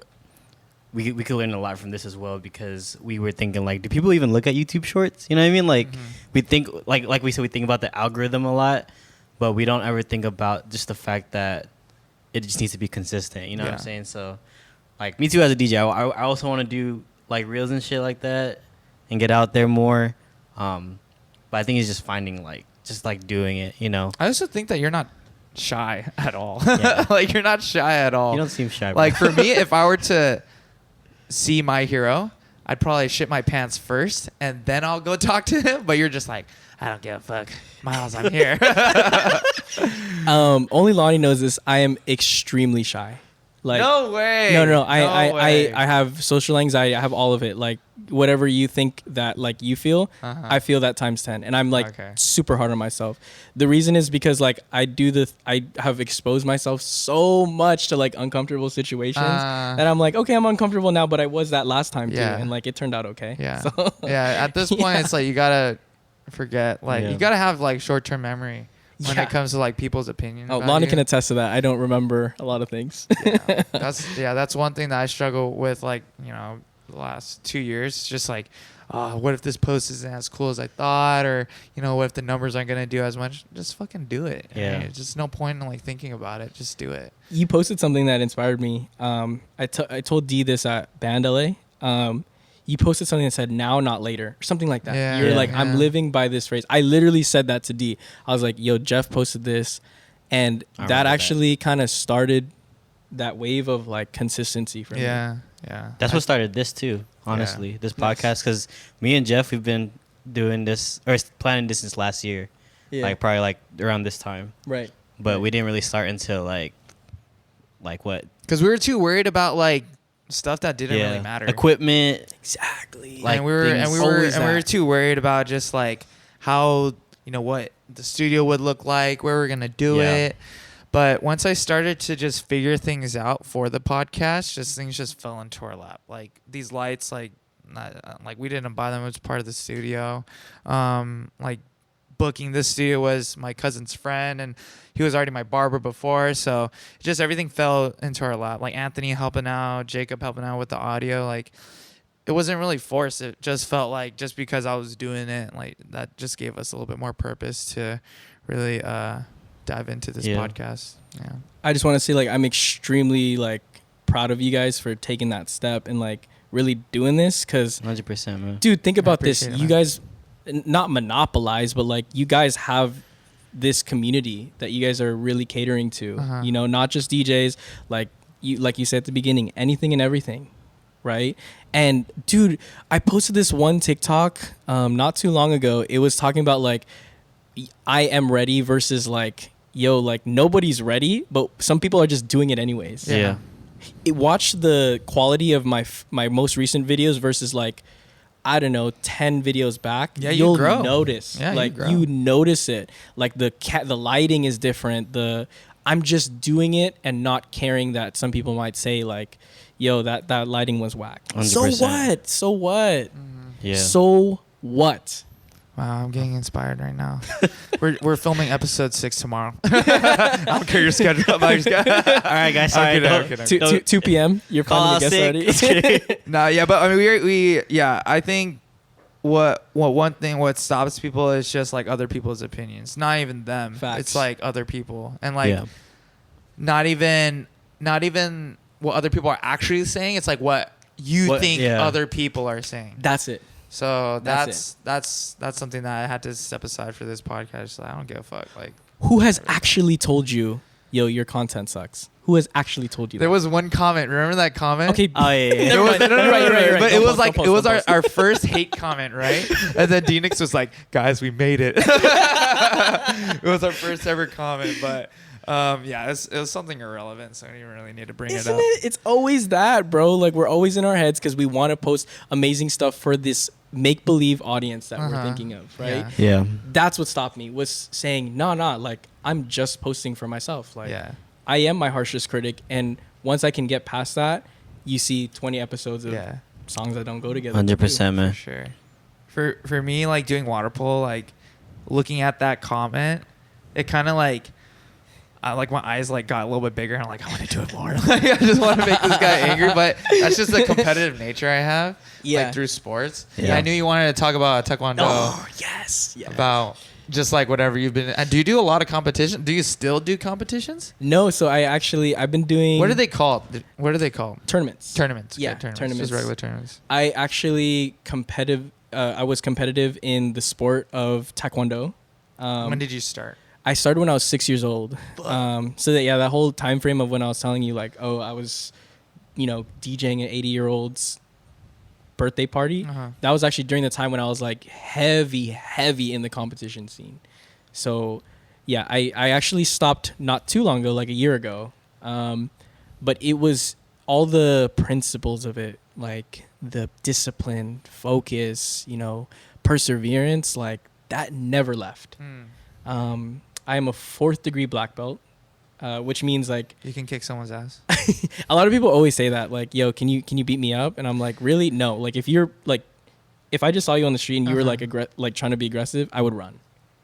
we could learn a lot from this as well, because we were thinking, like, do people even look at YouTube Shorts? You know what I mean? Like, we think, like we said, we think about the algorithm a lot, but we don't ever think about just the fact that it just needs to be consistent. You know what I'm saying? So, like, me too as a DJ, I also want to do, like, reels and shit like that and get out there more. But I think it's just finding, like, just, like, doing it, you know? I also think that you're not shy at all. Yeah. Like you're not shy at all. You don't seem shy, bro. Like for me, if I were to see my hero, I'd probably shit my pants first and then I'll go talk to him. But you're just like, I don't give a fuck. Miles, I'm here. Only Lonnie knows this. I am extremely shy. Like, no way. No. way. I have social anxiety. I have all of it. Like, whatever you think that like you feel, I feel that times 10. And I'm like super hard on myself. The reason is because like I have exposed myself so much to like uncomfortable situations that I'm like, okay, I'm uncomfortable now, but I was that last time too. And like it turned out okay. Yeah. So, yeah. At this point, it's like you gotta forget. Like you gotta have like short-term memory when it comes to like people's opinions. Oh, Lonnie can attest to that. I don't remember a lot of things. That's one thing that I struggle with. Like, you know, the last 2 years, it's just like, what if this post isn't as cool as I thought, or you know, what if the numbers aren't gonna do as much? Just fucking do it. Yeah. Right? Just no point in like thinking about it. Just do it. You posted something that inspired me. I told D this at Band LA. You posted something that said "now, not later" or something like that. Yeah, You're like, I'm living by this phrase. I literally said that to D. I was like, yo, Jeff posted this, and that actually kind of started that wave of like consistency for me. Yeah. That's what started this too, honestly, this podcast, because me and Jeff, we've been doing this or planning this since last year, like probably like around this time, right? But we didn't really start until like what? Because we were too worried about like stuff that didn't really matter. Equipment, exactly. Like, and we were too worried about just like how, you know, what the studio would look like, where we're gonna do it. But once I started to just figure things out for the podcast, things just fell into our lap. Like these lights, like we didn't buy them; it was part of the studio. Like booking this studio was my cousin's friend, and he was already my barber before, so just everything fell into our lap. Like Anthony helping out, Jakob helping out with the audio. Like it wasn't really forced. It just felt like just because I was doing it, like that just gave us a little bit more purpose to really dive into this podcast. Yeah. I just want to say, like, I'm extremely like proud of you guys for taking that step and like really doing this, because 100%, man. Dude, think about this. it, You guys not monopolize, but like you guys have this community that you guys are really catering to. You know, not just DJs, like you said at the beginning, anything and everything. right? And dude, I posted this one TikTok not too long ago. It was talking about like I am ready versus like, yo, like nobody's ready, but some people are just doing it anyways. Yeah. Watch the quality of my most recent videos versus like, I don't know, 10 videos back. Yeah, you'll grow. notice. Yeah, like grow. you notice it. Like the lighting is different. I'm just doing it and not caring that some people might say like, yo, that lighting was whack. 100%. So what? Yeah. So what? Wow, I'm getting inspired right now. we're filming episode 6 tomorrow. I don't care your schedule. All right, guys. Sorry. I'm kidding. 2 p.m. You're Call planning to out guest already. No, yeah, but I mean, we I think what stops people is just like other people's opinions. Not even them. Facts. It's like other people, and like not even what other people are actually saying. It's like what you think other people are saying. That's it. So That's that's something that I had to step aside for this podcast. So I don't give a fuck. Like, Who has actually told you, yo, your content sucks? Who has actually told you there that? was one comment. Remember that comment? Okay. Oh, yeah. There was, no, You're right. But Don't it was post, like don't it was post. our first hate comment, right? And then D-Nix was like, "Guys, we made it." It was our first ever comment, but yeah, it was something irrelevant, so I didn't really need to bring Isn't it up. it? It's always that, bro. Like we're always in our heads because we want to post amazing stuff for this make-believe audience that we're thinking of, right? Yeah. Yeah. That's what stopped me, was saying, nah, like I'm just posting for myself. Like Yeah. I am my harshest critic, and once I can get past that, you see 20 episodes of songs that don't go together. 100%, man. For sure. For me, like doing water polo, like looking at that comment, it kind of like, like my eyes like got a little bit bigger, and I'm like, I want to do it more. Like, I just want to make this guy angry, but that's just the competitive nature I have. Yeah. Like through sports. Yeah. I knew you wanted to talk about Taekwondo. Oh, yes. About just like whatever you've been. Do you do a lot of competition? Do you still do competitions? No, so I've been doing. What are they called? Tournaments. Tournaments. Yeah, Okay, tournaments. Just regular tournaments. I actually I was competitive in the sport of Taekwondo. When did you start? I started when I was 6 years old. So that whole time frame of when I was telling you like, oh, I was, DJing an 80-year-old's birthday party. That was actually during the time when I was like heavy in the competition scene. So yeah, I actually stopped not too long ago, like a year ago. But it was all the principles of it, like the discipline, focus, perseverance, like that never left. I am a 4th degree black belt, which means like You can kick someone's ass. a lot of people always say that, like, yo, can you beat me up? And I'm like, really? No. Like if I just saw you on the street and you were like trying to be aggressive, I would run.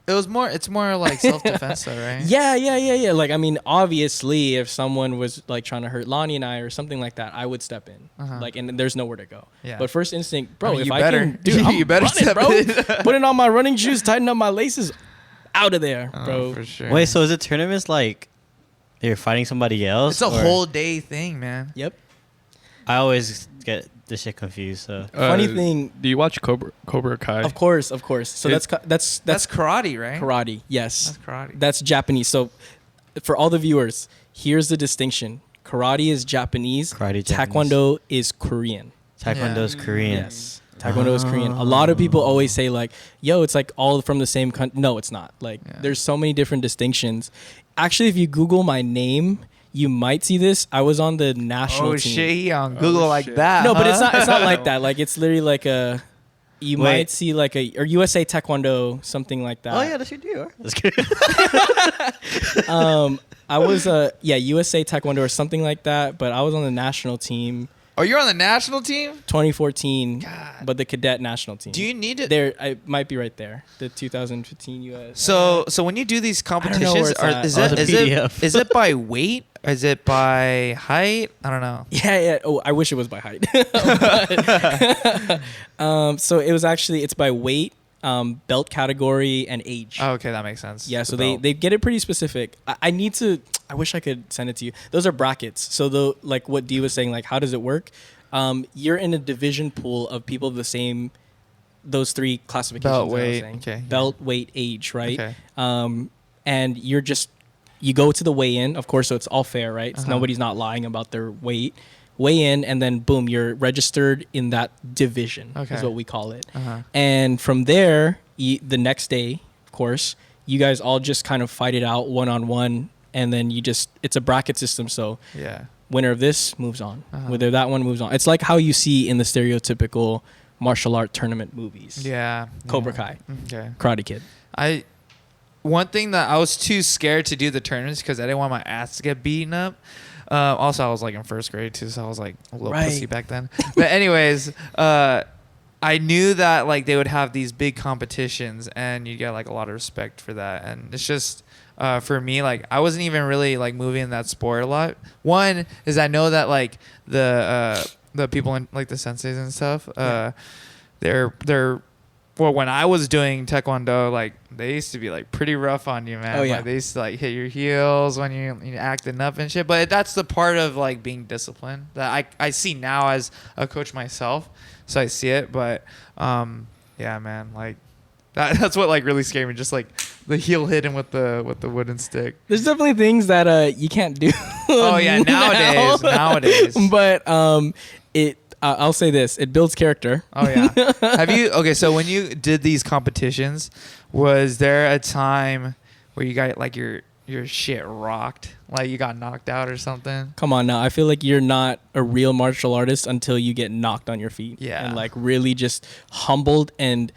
It's more like self-defense though, right? Yeah. Like, I mean, obviously if someone was like trying to hurt Lonnie and I or something like that, I would step in. Like, and there's nowhere to go. Yeah. But first instinct, bro, I mean, if you I better. can, dude, I'm You better running, step bro. in. Putting on my running shoes, tighten up my laces, out of there, bro. For sure. Wait, so is it tournaments like they're fighting somebody else? It's a or- whole day thing, man. Yep. I always get this shit confused. So Funny thing. Do you watch Cobra Kai? Of course. So that's That's karate, right? karate. Yes. That's karate. That's Japanese. So for all the viewers, here's the distinction. Karate is Japanese. Karate Japanese. Taekwondo is Korean. Taekwondo is Korean. Yes. Taekwondo is Korean. A lot of people always say like, yo, it's like all from the same country. No, it's not. Like there's so many different distinctions. Actually, if you Google my name, you might see this. I was on the national team. Shit, he on Google like shit. that. No, but huh? it's not like that. Like it's literally like a might see like or USA Taekwondo, something like that. Oh yeah, that's your deal. That's good. I was USA Taekwondo or something like that, but I was on the national team Oh, you're on the national team? 2014, God. but the cadet national team. Do you need it? There, I might be right there. The 2015 US. So when you do these know where competitions, it's at. is it by weight? Is it by height? I don't know. Yeah. Oh, I wish it was by height. So it was actually, it's by weight, belt category, and age. Oh, okay, that makes sense. Yeah, so The they get it pretty specific. I wish I could send it to you. Those are brackets. So like what Dee was saying, like how does it work? You're in a division pool of people of the same, those 3 classifications. Belt, that I was weight, saying. okay. Belt, weight, age, right? Okay. And you go to the weigh-in, of course, so it's all fair, right? So Uh-huh. nobody's not lying about their weight. weigh in, and then boom, you're registered in that division. Okay. Is what we call it. Uh-huh. And from there, the next day, of course, you guys all just kind of fight it out 1-on-1, and then it's a bracket system. So Yeah. winner of this moves on. Uh-huh. Whether that one moves on. It's like how you see in the stereotypical martial art tournament movies. Yeah. Cobra yeah. Kai, Okay. Karate Kid. One thing that I was too scared to do the tournaments because I didn't want my ass to get beaten up. Also, I was like in first grade too, so I was like a little pussy back then. But anyways, I knew that like they would have these big competitions, and you get like a lot of respect for that. And it's just for me, like I wasn't even really like moving in that sport a lot. One is I know that like the people in like the senseis and stuff, they're well, when I was doing Taekwondo, like they used to be like pretty rough on you, man. Oh, yeah. Like, they used to like hit your heels when you're acting up and shit. But that's the part of like being disciplined that I see now as a coach myself. So I see it, but yeah, man, like that's what like really scared me. Just like the heel hitting with the wooden stick. There's definitely things that you can't do. Oh yeah, nowadays. But I'll say this: it builds character. Oh yeah. Okay, so when you did these competitions, was there a time where you got like your shit rocked, like you got knocked out or something? Come on now, I feel like you're not a real martial artist until you get knocked on your feet. Yeah. And like really just humbled, and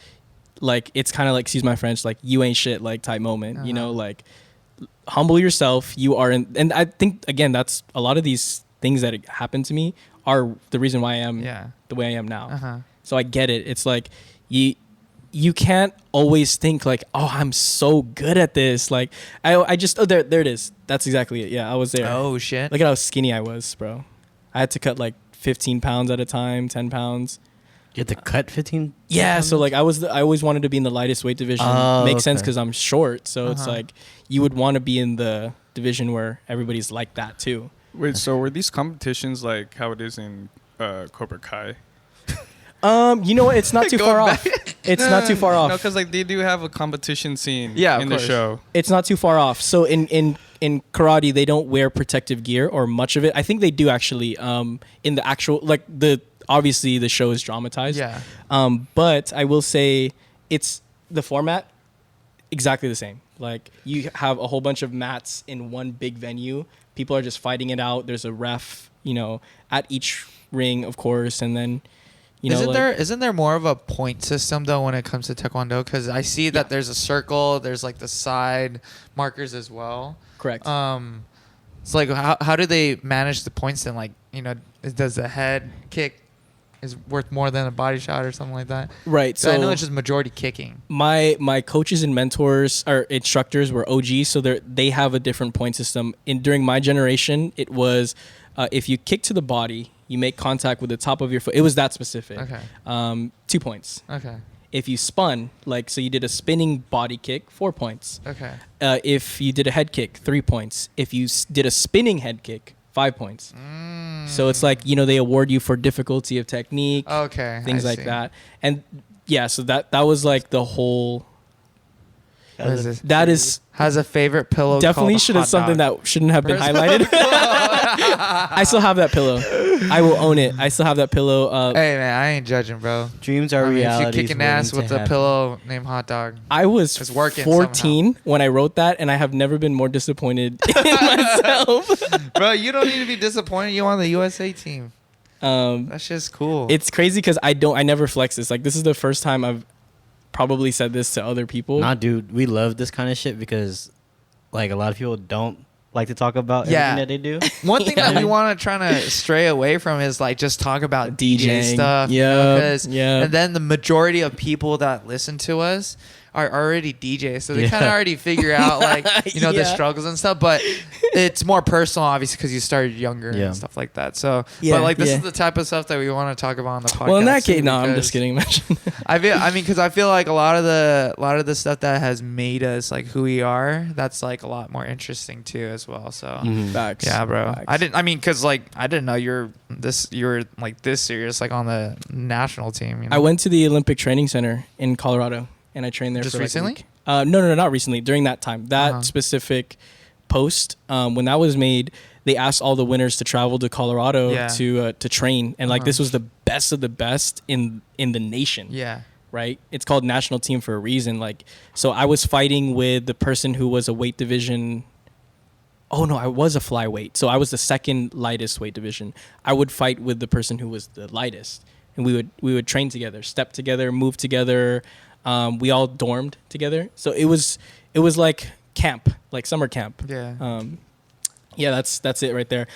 like it's kind of like, excuse my French, like you ain't shit like type moment. You know, like humble yourself. You are in, and I think again that's a lot of these things that happen to me are the reason why I am the way I am now. So I get it. It's like you can't always think like, oh, I'm so good at this. Like I just there it is. That's exactly it. Yeah, I was there. Oh shit. Look at how skinny I was, bro. I had to cut like 15 pounds at a time, 10 pounds. You had to cut 15? Yeah, so like I always wanted to be in the lightest weight division. Makes sense because I'm short. So it's like you would want to be in the division where everybody's like that too. Wait, so were these competitions like how it is in Cobra Kai? You know what? It's not too far off. It's not too far off. No, because like they do have a competition scene of in the course. show. It's not too far off. So in karate, they don't wear protective gear or much of it. I think they do actually. In the actual like obviously the show is dramatized. Yeah. But I will say it's the format exactly the same. Like you have a whole bunch of mats in one big venue. People are just fighting it out. There's a ref, at each ring, of course, and then. Isn't there more of a point system though when it comes to Taekwondo? Because I see that there's a circle, there's like the side markers as well. Correct. It's like how do they manage the points then? Like does the head kick is worth more than a body shot or something like that? Right. So I know it's just majority kicking. My coaches and mentors or instructors were OGs, so they have a different point system. During my generation, it was if you kick to the body, you make contact with the top of your foot. It was that specific. Okay. 2 points. Okay. If you spun, so you did a spinning body kick, 4 points. Okay. If you did a head kick, 3 points. If you did a spinning head kick, 5 points. So it's like, they award you for difficulty of technique. Okay. Things like that. And yeah, so that was like the whole. What is this? That is has a favorite pillow. definitely called should have hot something dog. that shouldn't have been highlighted. I still have that pillow. I will own it. I still have that pillow. Hey man, I ain't judging, bro. Dreams are I mean, if realities. you're kicking ass with a pillow named hot dog. I was It's working 14 when I wrote that, and I have never been more disappointed in myself. Bro, you don't need to be disappointed. You on the USA team. That's just cool. It's crazy because I never flex this. Like, this is the first time I've probably said this to other people. Nah, dude, we love this kind of shit because, like, a lot of people don't like to talk about everything that they do. One thing that we want to try to stray away from is like just talk about DJ DJing stuff. Yeah. And then the majority of people that listen to us are already DJs, so they kind of already figure out like the struggles and stuff. But it's more personal, obviously, because you started younger and stuff like that. So, but like this is the type of stuff that we want to talk about on the podcast. Well, in that case, no, I'm just kidding. Because I feel like a lot of the stuff that has made us like who we are, that's like a lot more interesting too as well. So Facts. yeah, bro. Facts. I didn't know you were like this serious like on the national team. I went to the Olympic Training Center in Colorado, and I trained there Just for recently? like a week. No, not recently. During that time, that specific post, when that was made, they asked all the winners to travel to Colorado Yeah. to train, and like Uh-huh. this was the best of the best in the nation. Yeah. Right? It's called national team for a reason. Like, so I was fighting with the person who was a weight division. Oh no, I was a flyweight. So I was the second lightest weight division. I would fight with the person who was the lightest, and we would train together, step together, move together. We all dormed together. So it was like camp, like summer camp. Yeah. Yeah, that's it right there.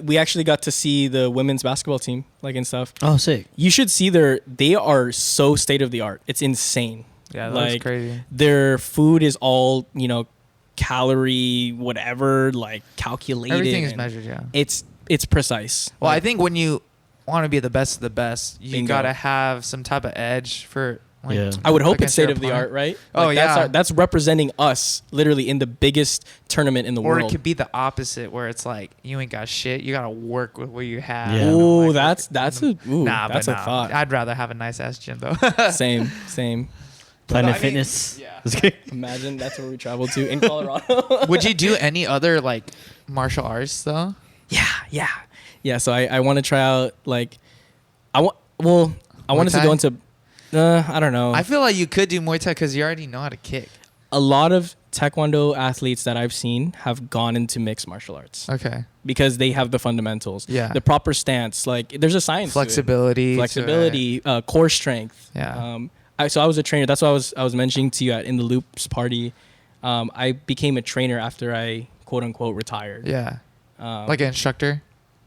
We actually got to see the women's basketball team, like, and stuff. Oh, sick. You should see they are so state of the art. It's insane. Yeah, that was like, crazy. Their food is all, calorie, whatever, like calculated. Everything is and measured, yeah. It's precise. Well, Like, I think when you want to be the best of the best, you Bingo. gotta have some type of edge for. Like, Yeah. I would hope it's against your state of the art, opponent. right? Oh, Like, yeah. That's representing us literally in the biggest tournament in the Or world. it could be the opposite, where it's like you ain't got shit. You gotta work with what you have. Yeah. You know, Ooh, like, that's nah, a but nah. thought. I'd rather have a nice ass gym though. Same. Planet I mean, Fitness. yeah. Imagine that's where we traveled to in Colorado. Would you do any other like martial arts though? Yeah. So I want to try out, like, I wanted to Thai? go into, I don't know. I feel like you could do Muay Thai because you already know how to kick. A lot of Taekwondo athletes that I've seen have gone into mixed martial arts Okay. because they have the fundamentals, Yeah. the proper stance. Like, there's a science to it. Flexibility. Flexibility, core strength. Yeah. So I was a trainer. That's what I was mentioning to you in the Loops party. I became a trainer after I quote unquote retired. Yeah. Um, Like an instructor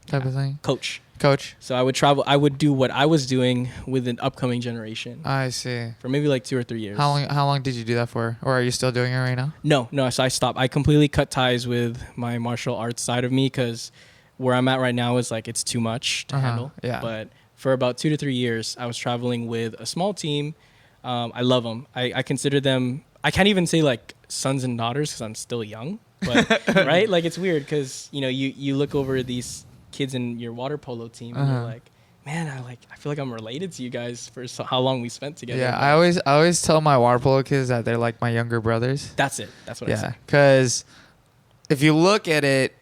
type of thing. coach. Coach. So I would travel. I would do what I was doing with an upcoming generation I see. for maybe like 2 or 3 years. How long did you do that for? Or are you still doing it right now? No. So I stopped. I completely cut ties with my martial arts side of me because where I'm at right now is like it's too much to handle. yeah. But for about 2 to 3 years, I was traveling with a small team. I love them. I consider them. I can't even say like sons and daughters because I'm still young. But right, like it's weird because you look over these kids in your water polo team and you're like, man, I feel like I'm related to you guys for how long we spent together. Yeah, But I always tell my water polo kids that they're like my younger brothers. that's it. That's what I Yeah, say. because if you look at it,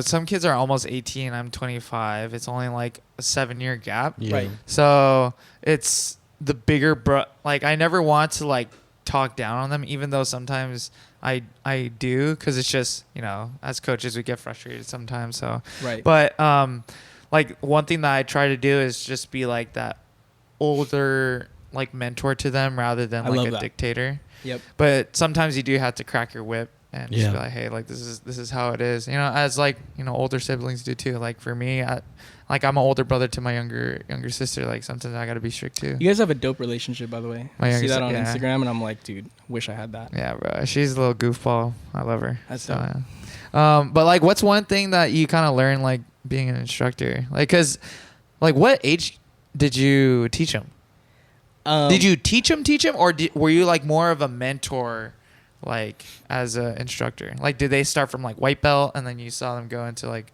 some kids are almost 18. I'm 25. It's only like a 7-year gap. Yeah. Right. So it's the bigger like I never want to like talk down on them, even though sometimes I do, because it's just as coaches we get frustrated sometimes. So Right. but like one thing that I try to do is just be like that older like mentor to them rather than I like love a that. dictator. Yep. But sometimes you do have to crack your whip and just Yeah. be like, hey, like this is how it is. As like older siblings do too. Like for me, I'm an older brother to my younger sister. Like sometimes I gotta be strict too. You guys have a dope relationship, by the way. My I see younger that on yeah. Instagram, and I'm like, dude, wish I had that. Yeah, bro. She's a little goofball. I love her. That's so, dope. yeah. But like, what's one thing that you kind of learn like being an instructor? Like, cause like, what age did you teach them? Did you teach them, or were you like more of a mentor, like as an instructor? Like, did they start from like white belt and then you saw them go into like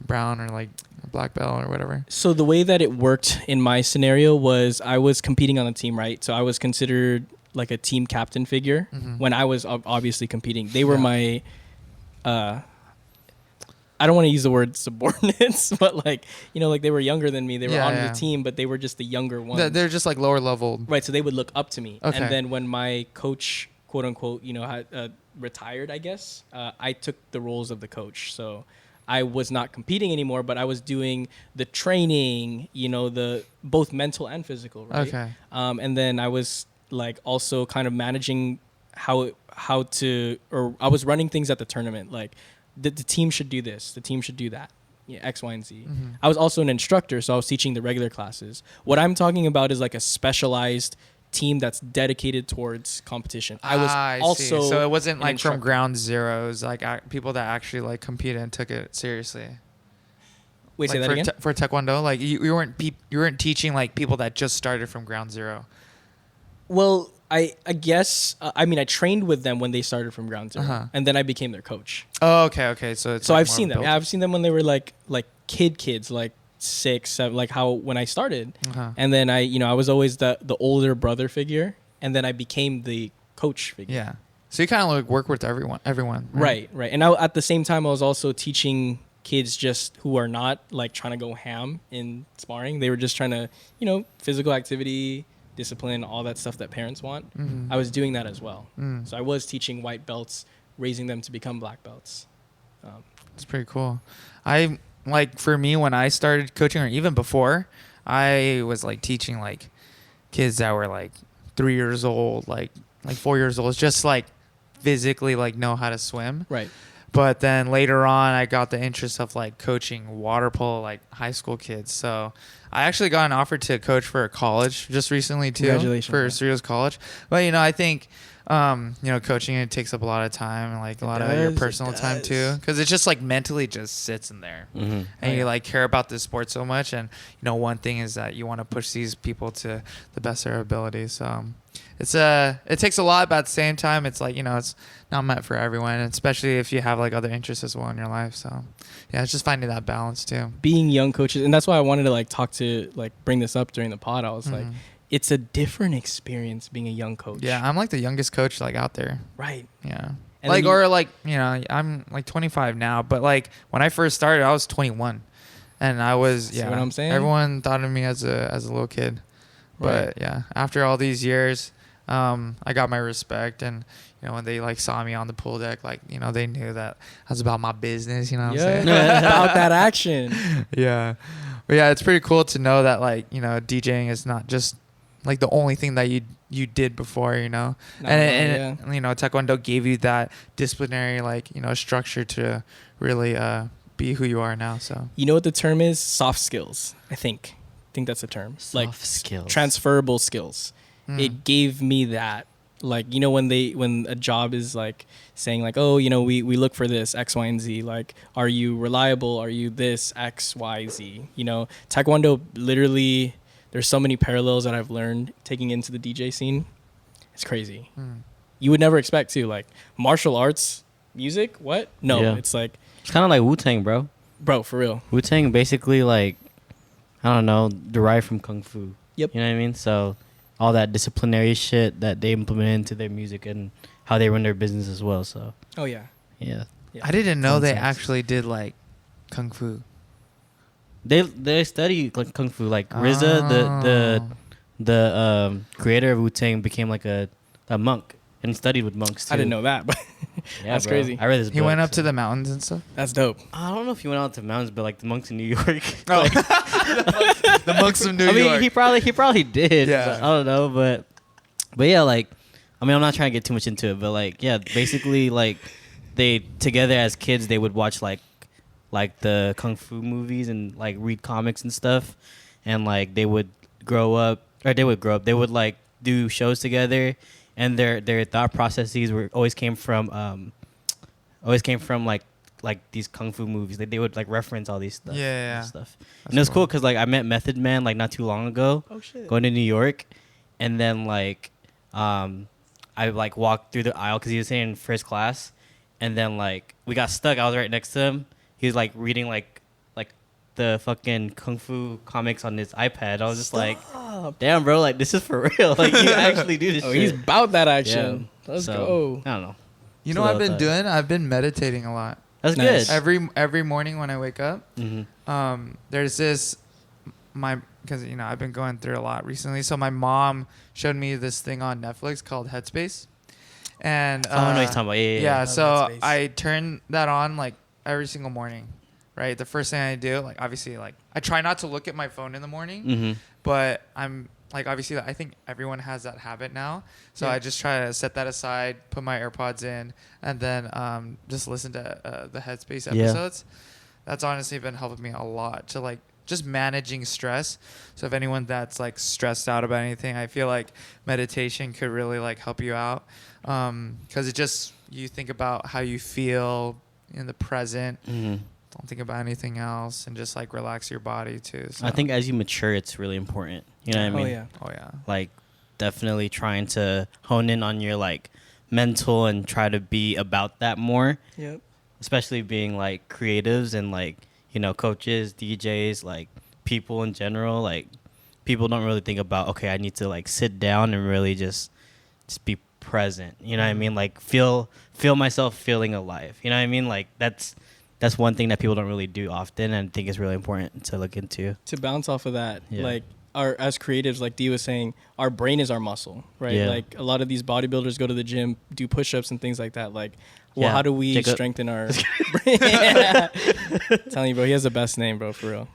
brown or like black belt or whatever? So the way that it worked in my scenario was I was competing on a team, right? So I was considered like a team captain figure when I was obviously competing. They were my, I don't want to use the word subordinates, but like they were younger than me. They were on the team, but they were just the younger ones. They're just like lower level. Right, so they would look up to me. Okay. And then when my coach, quote unquote, had retired, I guess, I took the roles of the coach. So I was not competing anymore, but I was doing the training, the both mental and physical, right? Okay. And then I was like also kind of managing how to, or I was running things at the tournament, like the team should do this, the team should do that. Yeah, X, Y, and Z. I was also an instructor, so I was teaching the regular classes. What I'm talking about is like a specialized team that's dedicated towards competition. I was also see. So it wasn't an like instructor. from ground zeros, like people that actually like competed and took it seriously. Wait, Like say that for again? for Taekwondo, like you weren't teaching like people that just started from ground zero. Well, I guess I mean I trained with them when they started from ground zero, and then I became their coach. Oh, okay. So it's So like I've more seen them. built- Yeah, I've seen them when they were like kids, like 6, 7, like how when I started, and then I was always the older brother figure, and then I became the coach figure. Yeah. So you kind of like work with everyone. Right. And I, at the same time, I was also teaching kids just who are not like trying to go ham in sparring. They were just trying to, you know, physical activity, discipline, all that stuff that parents want. I was doing that as well. So I was teaching white belts, raising them to become black belts. It's pretty cool. I like, for me, when I started coaching, or even before, I was like teaching like kids that were like 3 years old, like 4 years old, just like physically like know how to swim. Right. But then later on, I got the interest of like coaching water polo, like high school kids. So I actually got an offer to coach for a college just recently too. Congratulations, for man. Cerritos College. But you know, I think you know, coaching, it takes up a lot of time and like a lot of your personal time too, because it's just like mentally just sits in there, and you like care about this sport so much. And you know, one thing is that you want to push these people to the best of their ability. So it takes a lot, but at the same time, it's like, you know, it's not meant for everyone, especially if you have like other interests as well in your life. So yeah, it's just finding that balance too. Being young coaches, and that's why I wanted to like bring this up during the pod. I was like, it's a different experience being a young coach. Yeah, I'm like the youngest coach like out there. Right. Yeah. And like, then or like, you know, I'm like 25 now, but like when I first started, I was 21, and I was, See what I'm saying? everyone thought of me as a little kid. But Right. yeah, after all these years, I got my respect, and you know, when they like saw me on the pool deck, like, you know, they knew that I was about my business, you know what I'm saying? About that action. Yeah. But yeah, it's pretty cool to know that, like, you know, DJing is not just like the only thing that you did before, you know. And you know, Taekwondo gave you that disciplinary, like, you know, structure to really be who you are now. So You know what the term is? Soft skills, I think. That's the term. Like Soft skills. transferable skills. It gave me that. Like, you know, when a job is like saying like, oh, you know, we look for this X, Y, and Z. Like, are you reliable? Are you this X, Y, Z? You know, Taekwondo, literally, there's so many parallels that I've learned taking into the DJ scene. It's crazy. You would never expect to, like, martial arts, music, what? No, Yeah. it's like, It's kind of like Wu-Tang, bro. for real. Wu-Tang basically, like, I don't know, derived from Kung Fu. Yep. You know what I mean? So all that disciplinary shit that they implement into their music and how they run their business as well. So Oh, yeah. yeah, I didn't know they Concepts. actually did like kung fu. they study like Kung Fu. Like RZA, the creator of Wu-Tang, became like a monk and studied with monks too. I didn't know that, but Yeah, that's bro. crazy. I read this. He book, went up so. to the mountains and stuff. That's dope. I don't know if he went out to the mountains, but like the monks in New York. Oh, the monks of New I mean, York. he probably did. Yeah. So, I don't know, but yeah, like, I mean, I'm not trying to get too much into it, but like, yeah, basically, like, they together as kids, they would watch like the kung fu movies and like read comics and stuff, and like they would grow up. They would like do shows together, and their thought processes always came from like these kung fu movies. Like they would like reference all these stuff. Yeah. And stuff. And it was cool because like I met Method Man like not too long ago. Oh, shit. Going to New York, and then like I like walked through the aisle because he was sitting in first class, and then like we got stuck. I was right next to him. He was like reading like the fucking kung fu comics on his iPad. I was just like, damn, bro, like this is for real. Like you actually do this. Oh, shit. he's about that Yeah. action. Let's So, go. I don't know. You That's know what what I've I been thought. doing? I've been meditating a lot. That's Nice. good. Every morning when I wake up, Mm-hmm. there's this because you know I've been going through a lot recently. So my mom showed me this thing on Netflix called Headspace, and I know what you're talking about. Yeah. yeah. Oh, So Headspace. I turn that on like every single morning, right? The first thing I do, like obviously, like I try not to look at my phone in the morning, Mm-hmm. but I'm like obviously I think everyone has that habit now. So Yeah. I just try to set that aside, put my AirPods in, and then just listen to the Headspace Yeah. episodes. That's honestly been helping me a lot to like just managing stress. So if anyone that's like stressed out about anything, I feel like meditation could really like help you out, because it just, you think about how you feel in the present. Mm-hmm. Don't think about anything else, and just like relax your body too. So. I think as you mature, it's really important. You know what I mean? Oh, yeah. Oh yeah. Like definitely trying to hone in on your like mental and try to be about that more, Yep. especially being like creatives and like, you know, coaches, DJs, like people in general. Like people don't really think about, okay, I need to like sit down and really just be present. You know what I mean? Like feel myself feeling alive. You know what I mean? Like that's that's one thing that people don't really do often, and I think it's really important to look into. To bounce off of that, Yeah. like as creatives, like Dee was saying, our brain is our muscle, right? Yeah. Like a lot of these bodybuilders go to the gym, do push-ups and things like that. Like, well, Yeah. how do we Jakob. strengthen our brain? Telling you, bro, he has the best name, bro, for real.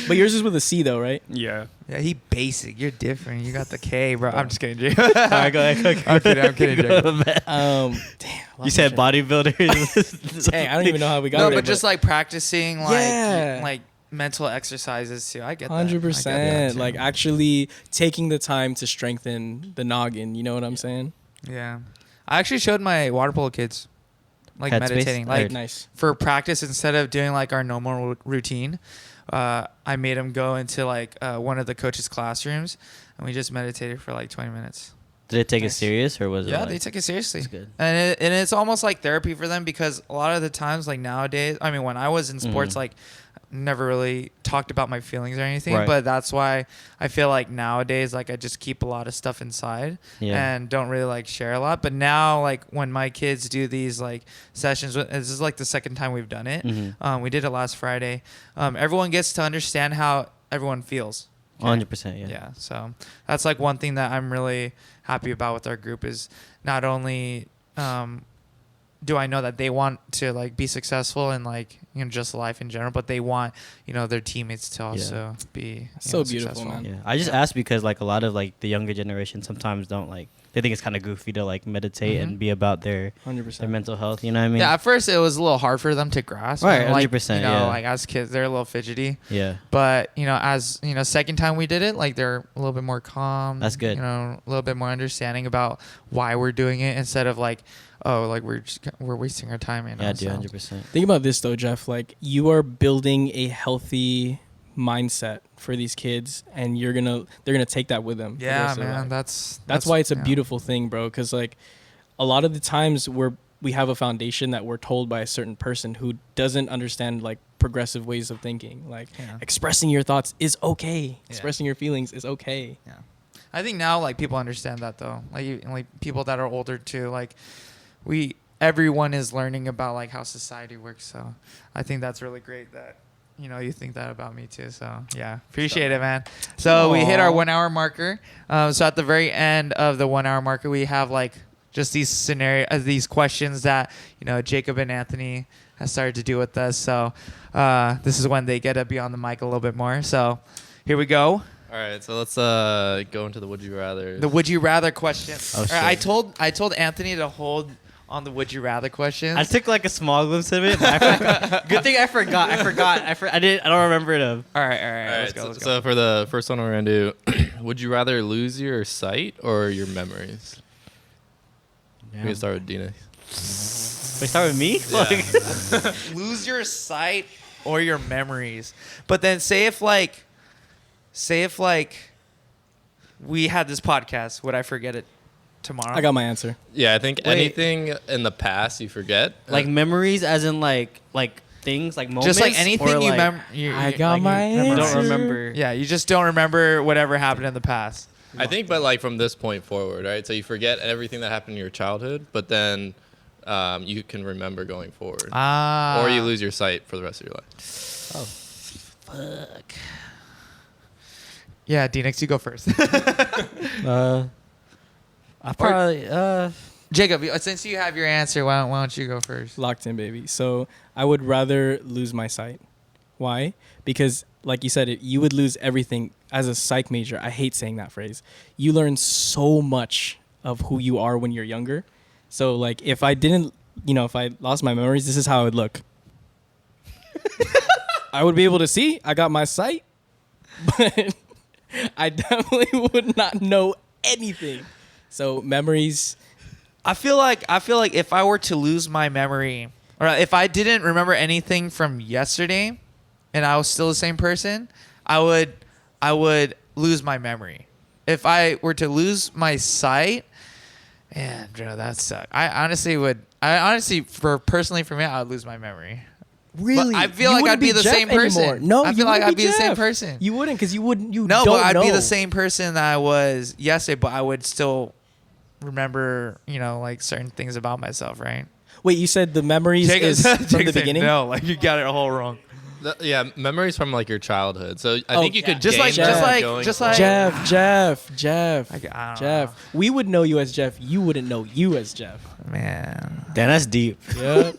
But yours is with a C, though, right? Yeah. Yeah, he basic. You're different. You got the K, bro. I'm just kidding, Jay. All right, go ahead. I'm kidding. I'm kidding, Jay. Damn. You said bodybuilders. Dang, I don't even know how we got No, there. but just like practicing, Yeah. like mental exercises too. I get that. 100%. too. Like actually taking the time to strengthen the noggin. You know what I'm saying? Yeah, I actually showed my water polo kids like Headspace? meditating, like Nice. for practice instead of doing like our normal routine. I made them go into like one of the coaches' classrooms, and we just meditated for like 20 minutes. Did it take it Nice. serious, or was it? Yeah, like, they took it seriously. That's good. And it's almost like therapy for them, because a lot of the times, like nowadays, I mean, when I was in sports, Mhm. like never really talked about my feelings or anything, Right. but that's why I feel like nowadays, like I just keep a lot of stuff inside Yeah. and don't really like share a lot. But now, like when my kids do these like sessions, this is like the second time we've done it. Mhm. We did it last Friday. Everyone gets to understand how everyone feels. 100%. Yeah. Yeah. So that's like one thing that I'm really happy about with our group is not only do I know that they want to like be successful and like, you know, just life in general, but they want, you know, their teammates to also be you So know, beautiful, successful. man. Yeah. I just asked because like a lot of like the younger generation sometimes don't like, they think it's kind of goofy to like meditate Mhm. and be about their 100%. mental health. You know what I mean? Yeah, at first it was a little hard for them to grasp. Right, and, like, 100%, You know, yeah. like as kids, they're a little fidgety. Yeah. But, you know, as, you know, second time we did it, like they're a little bit more calm. That's good. You know, a little bit more understanding about why we're doing it instead of like, oh, like we're wasting our time. You know, Yeah, dude, so. 100%. Think about this though, Jeff. Like you are building a healthy mindset for these kids, and they're gonna take that with them. for the Yeah, rest of their man. life. That's Why it's a yeah. beautiful thing, bro. Because like a lot of the times we have a foundation that we're told by a certain person who doesn't understand like progressive ways of thinking. Like Yeah. expressing your thoughts is okay. Yeah. Expressing your feelings is okay. Yeah. I think now like people understand that though. Like people that are older too. Like everyone is learning about like how society works. So I think that's really great that, you know, you think that about me too. So yeah, appreciate it, man. So we hit our 1 hour marker. So at the very end of the 1 hour marker, we have like just these questions that, you know, Jakob and Anthony has started to do with us. So this is when they get to be on the mic a little bit more. So here we go. All right, so let's go into the would you rather. The would you rather questions. Oh, All right, shit. I told Anthony to hold on the would you rather questions. I took like a small glimpse of it. But I forgot. Good thing I forgot. I don't remember them. all right, All right, let's go. so, Let's go. so for the first one we're gonna do, would you rather lose your sight or your memories? We can start with Dina. Wait, start with me? Yeah. Like, Lose your sight or your memories. But then say if we had this podcast, would I forget it tomorrow? I got my answer. Yeah, I think Wait. anything in the past you forget. like memories, as in like things, like moments. just like anything or, you like, remember. I got my You answer. don't remember. Yeah, you just don't remember whatever happened in the past. I think, but like from this point forward, right? So you forget everything that happened in your childhood, but then you can remember going forward, or you lose your sight for the rest of your life. Oh, fuck. Yeah, D-Nix, you go first. I probably Jakob, since you have your answer, why don't you go first? Locked in, baby. So I would rather lose my sight. Why? Because, like you said, you would lose everything as a psych major. I hate saying that phrase. You learn so much of who you are when you're younger. So, like, if I didn't, if I lost my memories, this is how I would look. I would be able to see. I got my sight, but I definitely would not know anything. So memories. I feel like if I were to lose my memory, or if I didn't remember anything from yesterday, and I was still the same person, I would lose my memory. If I were to lose my sight, man, bro, that sucks. I honestly, for me, I would lose my memory. Really? But I feel You like wouldn't I'd be the Jeff same person. anymore. No, I you feel like wouldn't I'd be the same Jeff. person. You wouldn't, because you No, don't but I'd know. be the same person that I was yesterday, but I would still remember, like certain things about myself, right? Wait, you said the memories is from the beginning? No, like you got it all wrong. Yeah, memories from like your childhood. So I think you could Just gain like- that going just forward. like- Jeff. I don't know. Jeff. We would know you as Jeff. You wouldn't know you as Jeff. Man. Damn, that's deep. Yep.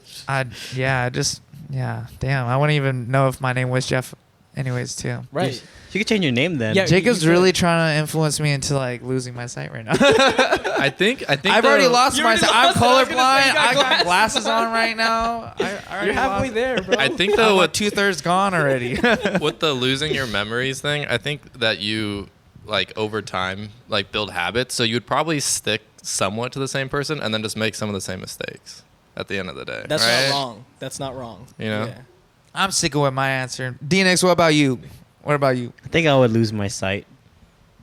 Damn, I wouldn't even know if my name was Jeff anyways too. Right. You could change your name then. Yeah. Jacob's you really trying to influence me into like losing my sight right now. I think I've already lost You my already sight. I'm lost it. I was colorblind. gonna say you got I got glasses glasses on right now. I already You're halfway lost- there, bro. I think I'm though like with 2/3 gone already. with the losing your memories thing, I think that you like over time like build habits. So you'd probably stick somewhat to the same person and then just make some of the same mistakes at the end of the day. That's right? not wrong. That's not wrong. You know? Yeah. I'm sticking with my answer. DNX, what about you? What about you? I think I would lose my sight.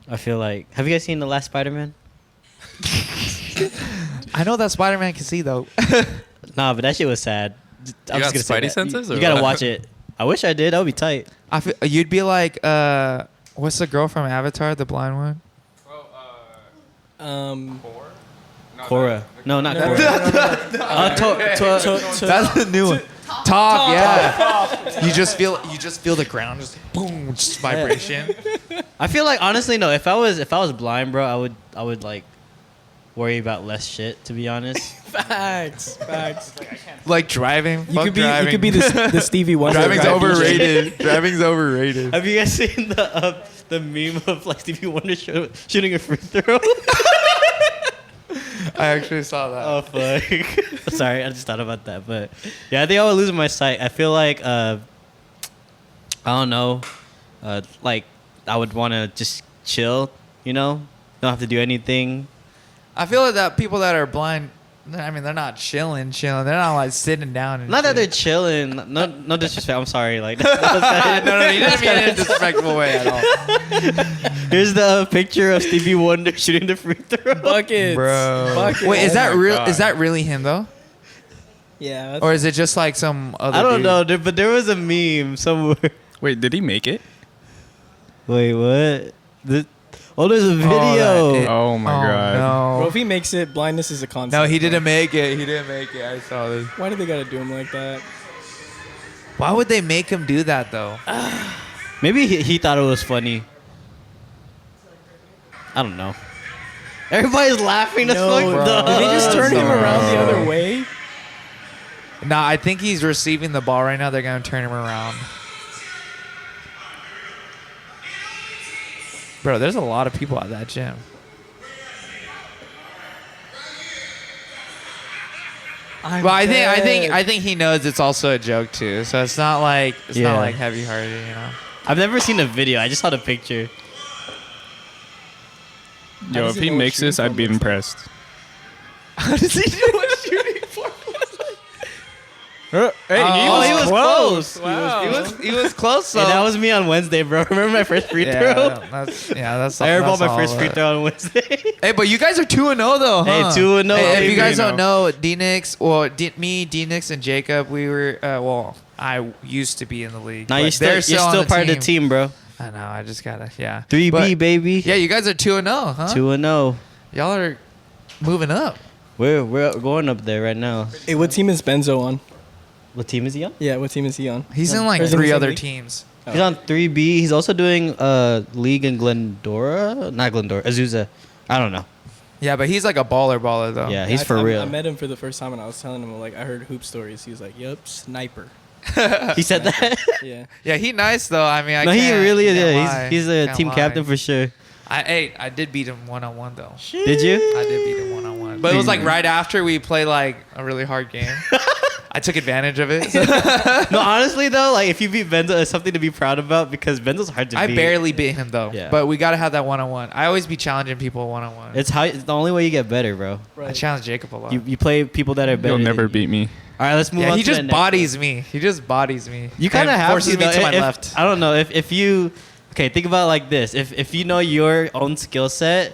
I feel like. Have you guys seen the last Spider-Man? I know that Spider-Man can see though. Nah, but that shit was sad. I'm got just gonna say Spidey that. senses You or gotta what? watch it. I wish I did. That would be tight. I feel, you'd be like, what's the girl from Avatar, the blind one? Korra. No, not No, Korra. That's the new one. Top, yeah. You just feel the ground just boom, just vibration. I feel like honestly, no. If I was blind, bro, I would like worry about less shit. To be honest. Facts. Like driving. You could be the Stevie Wonder. Driving's guy. overrated. Driving's overrated. Have you guys seen the meme of like Stevie Wonder shooting a free throw? I actually saw that. Oh fuck! Sorry, I just thought about that. But yeah, I think I would lose my sight. I feel like I don't know, like I would want to just chill. You know, don't have to do anything. I feel like that people that are blind, I mean, they're not chilling. They're not like sitting down. And Not that they're shit. chilling. No disrespect. I'm sorry. Like no, you didn't mean it in a disrespectful way at all. here's the picture of Stevie Wonder shooting the free throw. Buckets. Bro. Buckets. Wait, is Oh that my real? God. Is that really him though, Yeah. That's, or is it just like some other? I don't dude? know, but there was a meme somewhere. Wait, did he make it? Wait, what? There's a video. Oh my God. bro, No. if he makes it, blindness is a concept. No, he didn't make it. I saw this. Why do they gotta do him like that? Why would they make him do that though? Maybe he thought it was funny. I don't know. Everybody's laughing. That's No, fucked bro. up. Did they just turn him around the Bro. other way? Nah, I think he's receiving the ball right now. They're gonna turn him around. Bro, there's a lot of people at that gym. Well, I think he knows it's also a joke too. So it's not like Yeah. heavy-hearted, you know. I've never seen a video. I just saw the picture. Yo, does if he he know what makes this, shooting I'd be form looks like? impressed. How does he know what shooting for? Hey, Oh, he was close. Wow. He was close. So Hey, that was me on Wednesday, bro. Remember my first free throw? that's. I airballed that's my all first of free it. throw on Wednesday. Hey, but you guys are 2-0 though, huh? Hey, 2-0. Hey, if you baby. guys 2-0. don't know, D-Nix, me, D-Nix, and Jacob, we were, I used to be in the league. Now but you're they're still on part of the team, bro. I know, I just gotta, yeah. 3B, But, baby. yeah, you guys are 2-0, huh? 2-0. Y'all are moving up. We're going up there right now. Hey, what team is Benzo on? What team is he on? Yeah, what team is he on? He's in like Or is it 3 the same other league? teams. He's on 3B. He's also doing league in Glendora. Not Glendora. Azusa. I don't know. Yeah, but he's like a baller though. Yeah, he's I- for I- real. I met him for the first time and I was telling him, like, I heard hoop stories. He was like, yup, sniper. He said that. Yeah. Yeah, he nice though. I mean, I No, he can't- really is. can't Yeah, lie. he's a Can't team lie. captain for sure. I did beat him 1-on-1 though. Did you? I did beat him 1-on-1. But it was like right after we played like a really hard game. I took advantage of it. No, honestly though, like if you beat Benzo, it's something to be proud about because Benzo's hard to I beat. barely beat him though. Yeah. But we gotta have that 1-on-1. I always be challenging people 1-on-1. It's the only way you get better, bro. I challenge Jacob a lot. You play people that are better. You'll than never you. beat me. All right, let's move yeah, on. he to the just next bodies me. He just bodies me. You kind of And have forces to me though. to my If- left. I don't know if you. Okay, think about it like this. If you know your own skill set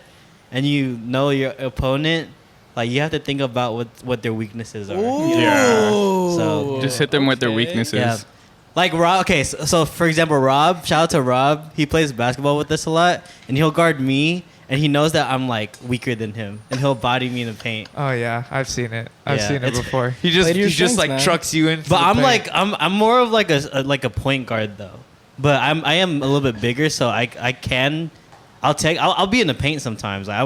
and you know your opponent, like you have to think about what their weaknesses are. Yeah. So- Just hit them with their Okay. weaknesses. Yeah. Like Rob. Okay, so for example, Rob. Shout out to Rob. He plays basketball with us a lot, and he'll guard me. and he knows that I'm like weaker than him, and he'll body me in the paint. Oh yeah, I've seen it. I've Yeah, seen it it's- before. He Play to your just strengths, like man. trucks you in. But I'm more of like a point guard though. But I am a little bit bigger, so I'll be in the paint sometimes. Like, I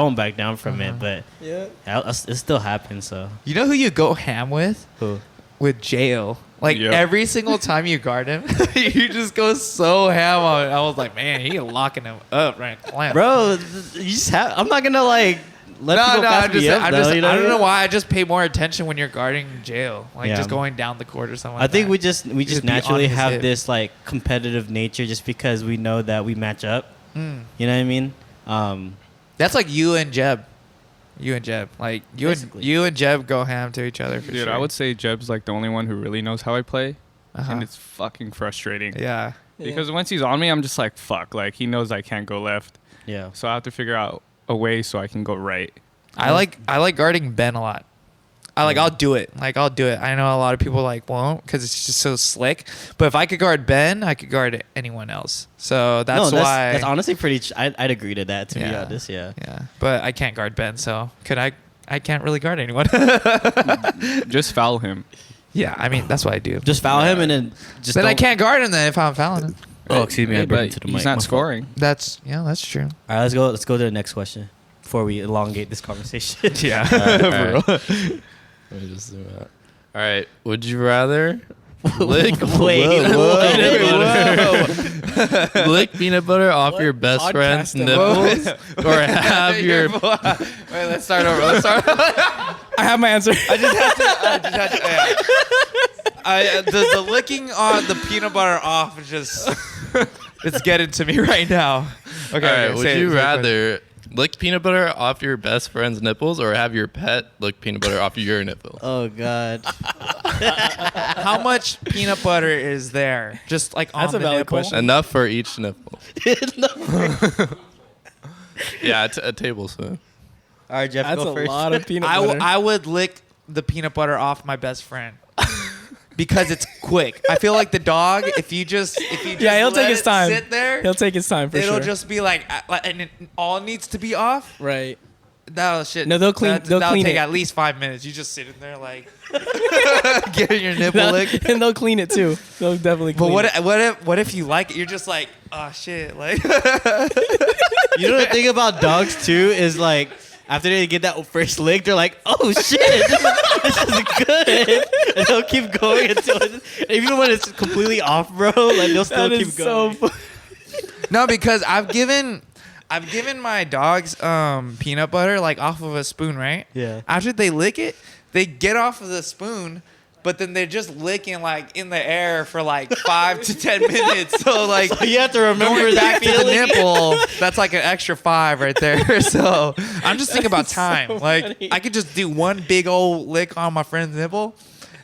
won't back down from it, but Yeah. it still happens. So You know who you go ham with? who? With Jail. Like Yep. every single time you guard him, you just go so ham on it. I was like, man, he locking him up right now. Bro, you just have. I'm not gonna like let people pass me up. I though, you don't know what why. I just pay more attention when you're guarding Jail, like Yeah. just going down the court or something. I Like think that. we just just be naturally on his have hip. this like competitive nature just because we know that we match up. Mm. You know what I mean? That's like you and Jeb. Like Basically. you and Jeb go ham to each other for Dude, sure. I would say Jeb's like the only one who really knows how I play, Uh-huh. and it's fucking frustrating. Yeah. Because once he's on me, I'm just like, fuck. Like he knows I can't go left, Yeah. so I have to figure out a way so I can go right. I like guarding Ben a lot. I'll do it. I know a lot of people like won't because it's just so slick. But if I could guard Ben, I could guard anyone else. So that's why. That's honestly pretty. I'd agree to that. To be Yeah. honest, yeah. Yeah, but I can't guard Ben. So could I? I can't really guard anyone. Just foul him. Yeah, I mean that's what I do. Just foul him and then just. Then I don't- can't guard him then if I'm fouling him. Oh, excuse me. I Hey, broke but into the he's mic. not My fault. scoring. That's true. All right, let's go to the next question before we elongate this conversation. Yeah. All right. Let me just zoom out. All right. Would you rather lick Wait, lick peanut butter off your best podcast friend's am I nipples, or have your Wait, let's start over. I have my answer. I just had to. The licking on the peanut butter off is just it's getting to me right now. Okay. All right. okay, Would say it, you say it, rather lick peanut butter off your best friend's nipples, or have your pet lick peanut butter off your nipples? Oh God. How much peanut butter is there? Just like on That's a the valid nipple? question. Enough for each nipple. Yeah, a tablespoon. All right, Jeff, That's go a first. lot of peanut butter. I would lick the peanut butter off my best friend. Because it's quick. I feel like the dog, if you just Yeah, he'll let take his it time. sit there, He'll take his time for it'll sure. just be like, and it all needs to be off. Right. That shit. No, they'll clean- they'll that'll clean take it. at least 5 minutes. You just sitting there like getting your nipple licked. And they'll clean it too. They'll definitely But clean it. what if you like it? You're just like, oh shit, like You know the thing about dogs too is like after they get that first lick, they're like, "Oh shit, this is good," and they'll keep going until even when it's completely off, bro. Like they'll still That keep is going. so no, because I've given my dogs peanut butter like off of a spoon, right? Yeah. After they lick it, they get off of the spoon, but then they're just licking like in the air for like 5 to 10 minutes. So like So you have to remember going that back to the feeling. nipple, that's like an extra 5 right there. So I'm just thinking about time. so Like funny. I could just do one big old lick on my friend's nipple,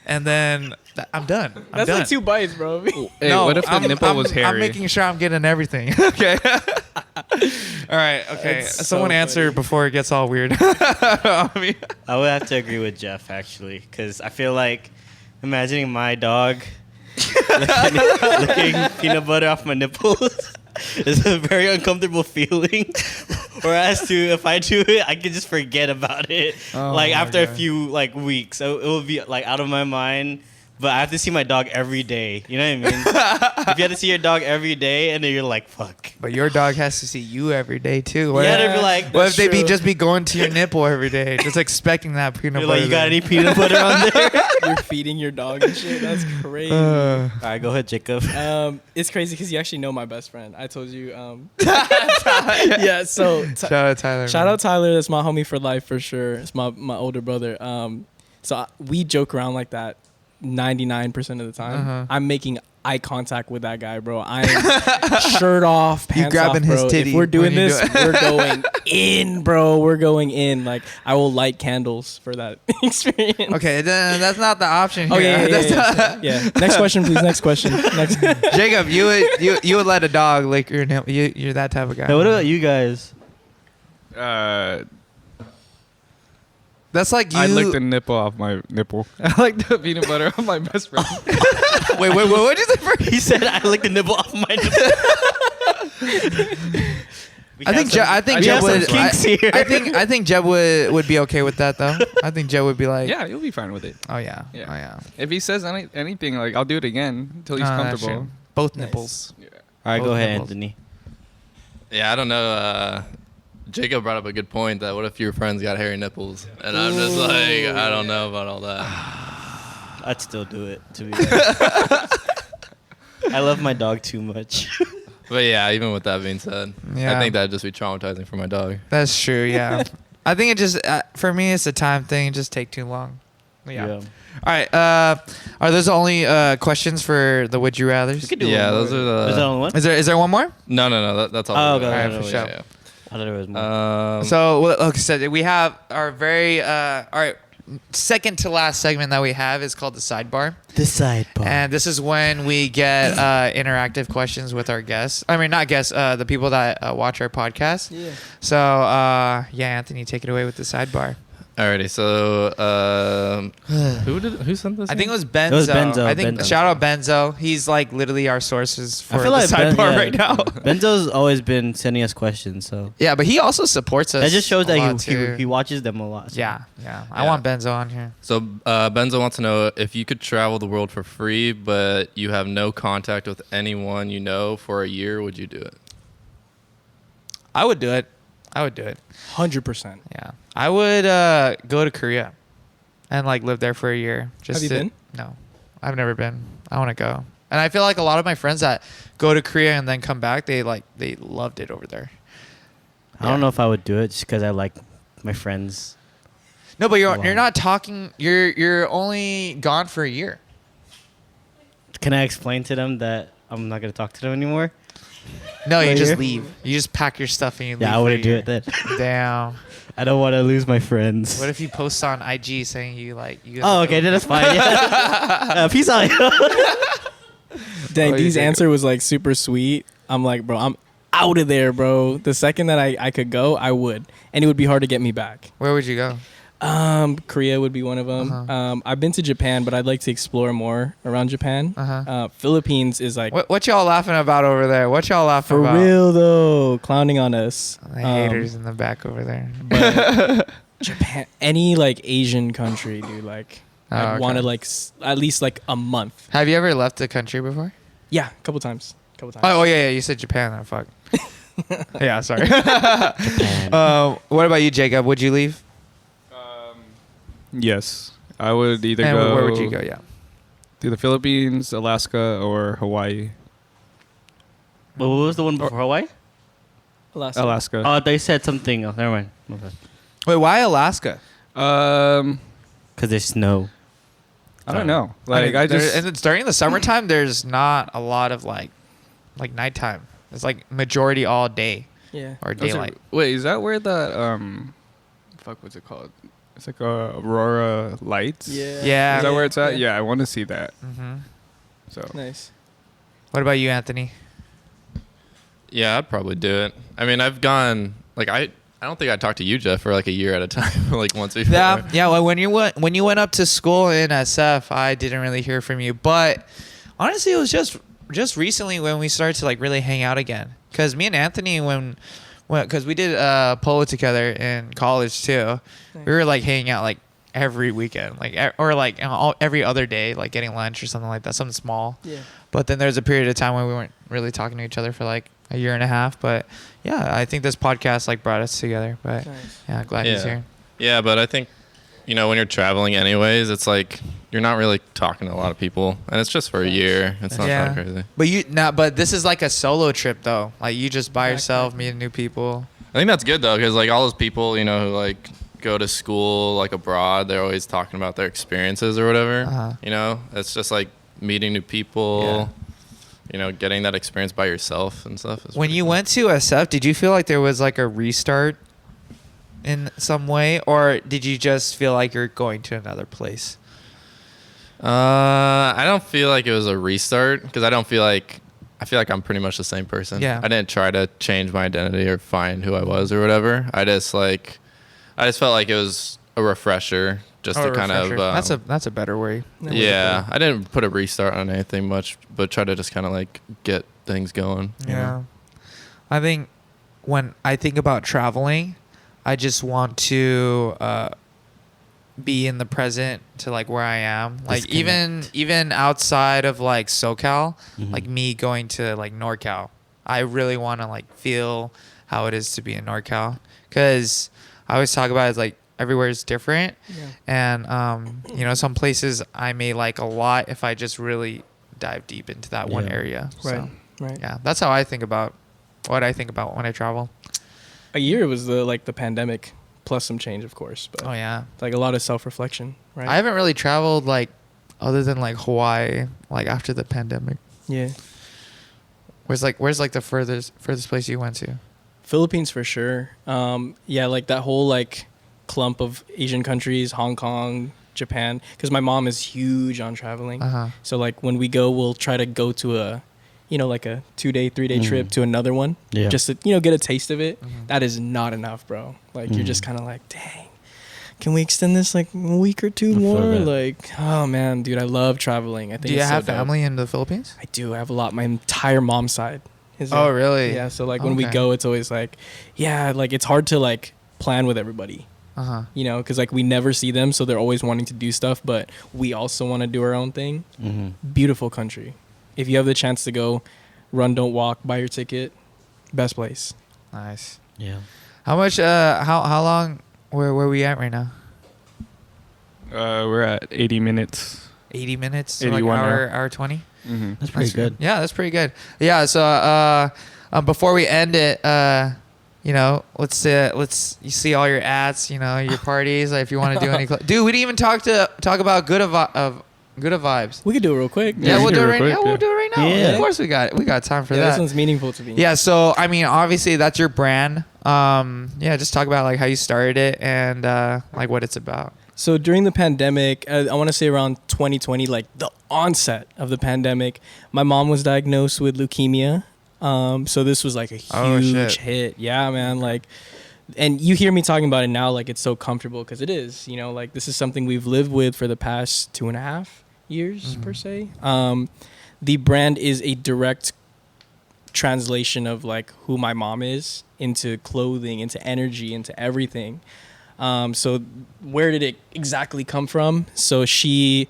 and then I'm done. I'm That's done. like 2 bites, bro. Hey, what if the nipple was hairy? I'm making sure I'm getting everything. Okay. All right. Okay. That's so Someone answer funny. before it gets all weird. I mean, I would have to agree with Jeff actually, because I feel like imagining my dog licking peanut butter off my nipples is a very uncomfortable feeling. Whereas if I do it, I can just forget about it. Oh like my after a God. few like weeks, so it will be like out of my mind. But I have to see my dog every day. You know what I mean? If you have to see your dog every day, and then you're like, fuck. but your dog has to see you every day too. What Yeah, if, they'd be like, what if they true. just be going to your nipple every day, just expecting that peanut you're butter? like, you got there? any peanut butter on there? You're feeding your dog and shit. That's crazy. All right, go ahead, Jacob. It's crazy because you actually know my best friend. I told you. Yeah. So Shout out Tyler. shout man. out Tyler. That's my homie for life for sure. It's my older brother. We joke around like that 99% of the time. Uh-huh. I'm making eye contact with that guy, bro. I'm shirt off, pants grabbing off, his bro. titty If we're doing when you this, do it. we're going in, bro. We're going in. Like I will light candles for that experience. Okay, then that's not the option here. Oh yeah, That's yeah. not- Yeah. Next question, please. Next question. Next. Jacob, you would let a dog lick your nipple. You're that type of guy. Hey, what about you guys? That's like you. I licked the nipple off my nipple. I like the peanut butter on my best friend. wait, what did you say first? He said I licked the nipple off my nipple. I think We Jeb have would. some kinks here. I think Jeb would be okay with that though. I think Jeb would be like, Yeah, you'll be fine with it. oh yeah, Yeah. oh yeah. If he says anything, like I'll do it again until he's That's comfortable. true. Both Nice. nipples. Yeah. All right, Both go ahead, nipples. Anthony. Yeah, I don't know. Jacob brought up a good point that what if your friends got hairy nipples? And I'm just like, I don't know about all that. I'd still do it, to be honest. I love my dog too much. But yeah, even with that being said, Yeah. I think that'd just be traumatizing for my dog. That's true. Yeah. I think it just for me it's a time thing. It just take too long. Yeah. All right. Are those the only questions for the Would You Rather's? We could do Yeah, one those more. are the- Is that only one? Is there one more? No, that's all. Oh, of it. okay, Alright, okay, for okay. sure. Yeah. I thought there was more. So okay, so we have our very our second to last segment that we have is called the sidebar. The sidebar. And this is when we get interactive questions with our guests. I mean, not guests, the people that watch our podcast. Yeah. So, yeah, Anthony, take it away with the sidebar. Alrighty, so who sent this? I think it in? was Benzo. It was Benzo, I think Benzo. shout out Benzo. He's like literally our sources for I feel the like sidebar right now. Benzo's always been sending us questions, so Yeah, but he also supports us. that just shows a that lot, he too. watches them a lot. So. Yeah. I Yeah. want Benzo on here. So Benzo wants to know if you could travel the world for free, but you have no contact with anyone you know for a year, would you do it? I would do it. 100%. Yeah. I would go to Korea and like live there for a year. Just Have you been? No. I've never been. I want to go. And I feel like a lot of my friends that go to Korea and then come back, they loved it over there. I don't know if I would do it just because I like my friends. No, but Wow. you're not talking. You're only gone for a year. Can I explain to them that I'm not gonna talk to them anymore? No, you Right just here? leave. You just pack your stuff and you leave. Yeah, I for a wouldn't do year. it then. Damn. I don't want to lose my friends. What if you post on IG saying you like you? Oh, okay, then that's fine. Yeah. Peace out. Dang, Oh, you D's think- answer was like super sweet. I'm like, bro, I'm out of there, bro. The second that I could go, I would. And it would be hard to get me back. Where would you go? Korea would be one of them. Uh-huh. I've been to Japan, but I'd like to explore more around Japan. Uh-huh. Philippines is like, What y'all laughing about over there? What y'all laughing for about? real though, clowning on us. The haters in the back over there. But Japan, any like Asian country, dude, like Oh, I okay. wanted like at least like a month. Have you ever left the country before? Yeah, a couple times. Oh yeah. You said Japan. Oh, fuck. Yeah, sorry. Japan. What about you, Jacob? Would you leave? Yes, I would either And go. where would you go? Yeah. To the Philippines, Alaska, or Hawaii. But what was the one before Hawaii? Alaska. Oh, they said something else. Never mind. Okay. Wait, why Alaska? Because there's snow. I don't know. mean, Like and it's during the summertime. There's not a lot of like nighttime. It's like majority all day Yeah. or Those are- daylight. Wait, is that where the fuck, what's it called? It's like Aurora Lights. Yeah. Yeah. Is that where it's at? Yeah, I want to see that. Mm-hmm. So Nice. What about you, Anthony? Yeah, I'd probably do it. I mean, I've gone like I don't think I talked to you, Jeff, for like a year at a time, like once before. Yeah. Well, when you went up to school in SF, I didn't really hear from you. But honestly, it was just recently when we started to like really hang out again. Because me and Anthony, because we did polo together in college too, we were like hanging out like every weekend, or like every other day, like getting lunch or something like that, something small. Yeah. But then there's a period of time when we weren't really talking to each other for like a year and a half. But yeah, I think this podcast like brought us together. But Nice. yeah, glad he's here. Yeah, but I think, when you're traveling anyways, it's like you're not really talking to a lot of people, and it's just for a year. It's not Yeah. that crazy. But this is like a solo trip though. Like you just by yourself, meeting new people. I think that's good though, because like all those people, who like go to school like abroad, they're always talking about their experiences or whatever. Uh-huh. It's just like meeting new people. Getting that experience by yourself and stuff. When you went to SF, did you feel like there was like a restart in some way, or did you just feel like you're going to another place? I don't feel like it was a restart because I feel like I'm pretty much the same person. Yeah. I didn't try to change my identity or find who I was or whatever. I just felt like it was a refresher just Or to kind of. refresher. That's a better way. Yeah, I didn't put a restart on anything much, but try to just kind of like get things going. you know? Yeah. I think when I think about traveling, I just want to be in the present to like where I am. Like even outside of like SoCal, like me going to like NorCal, I really want to like feel how it is to be in NorCal, because I always talk about it like everywhere is different. And you know, some places I may like a lot if I just really dive deep into that one area. So, Right. yeah, that's how I think about what I think about when I travel. A year was the pandemic plus some change, of course, but Oh yeah, like a lot of self-reflection, right? I haven't really traveled like other than like Hawaii, like after the pandemic. Yeah. Where's like the furthest place you went to? Philippines for sure. Yeah, like that whole like clump of Asian countries, Hong Kong, Japan, because my mom is huge on traveling. So like when we go, we'll try to go to a, you know, like a 2-day, 3-day trip to another one, just to, you know, get a taste of it. That is not enough, bro. Like you're just kind of like, dang, can we extend this like a week or two more? Like, oh man, dude, I love traveling. I think. Do you it's have so dope. family in the Philippines? I do. I have a lot. My entire mom's side. Oh, really? Yeah. So like when we go, it's always like, yeah, like it's hard to like plan with everybody. You know, because like we never see them, so they're always wanting to do stuff, but we also want to do our own thing. Beautiful country. If you have the chance to go, run, don't walk, buy your ticket. Best place. Nice. Yeah. How much? How long? Where we at right now? We're at 80 minutes. 80 minutes. So like 81 hour 20. That's pretty good. Yeah, that's pretty good. Yeah. So before we end it, you know, let's you see all your ads, you know, your parties. Like if you want to do any, dude, we didn't even talk about Gouda Vibes. We could do it real quick. Yeah, we'll do it right now. quick, We'll do it right now. Yeah. Of course we got time for that. This one's meaningful to me. Yeah, so I mean, obviously that's your brand. Yeah, just talk about like how you started it and like what it's about. So during the pandemic, I want to say around 2020, like the onset of the pandemic, my mom was diagnosed with leukemia. So this was like a huge hit. Yeah, man. Like, and you hear me talking about it now, like it's so comfortable because it is, you know, like this is something we've lived with for the past 2.5 years per se. The brand is a direct translation of like who my mom is into clothing, into energy, into everything. So where did it exactly come from? So she,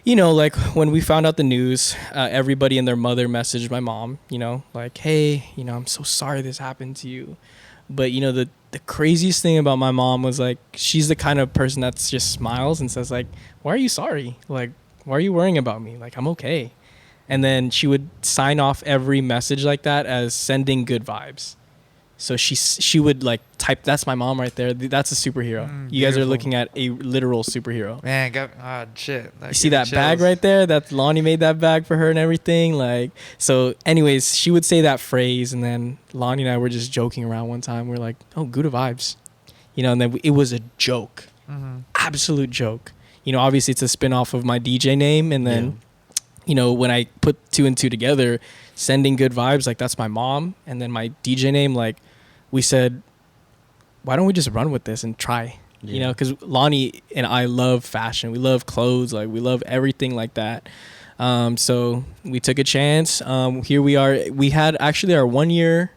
you know, like when we found out the news, everybody and their mother messaged my mom, you know, like, hey, you know, I'm so sorry this happened to you. But, you know, the craziest thing about my mom was like, she's the kind of person that just smiles and says like, why are you sorry? Like, why are you worrying about me? Like, I'm okay. And then she would sign off every message like that as sending good vibes. So she would like type, that's my mom right there. That's a superhero. You guys are looking at a literal superhero. Man, shit. You see that bag right there? That Lonnie made that bag for her and everything. Like, so anyways, she would say that phrase. And then Lonnie and I were just joking around one time. We're like, oh, Gouda Vibes. You know, and then it was a joke. Absolute joke. You know, obviously it's a spinoff of my DJ name. And then, you know, when I put 2 and 2 together, sending good vibes, like that's my mom. And then my DJ name, like we said, why don't we just run with this and try? You know, because Lonnie and I love fashion. We love clothes. Like we love everything like that. So we took a chance. Here we are. We had actually our 1 year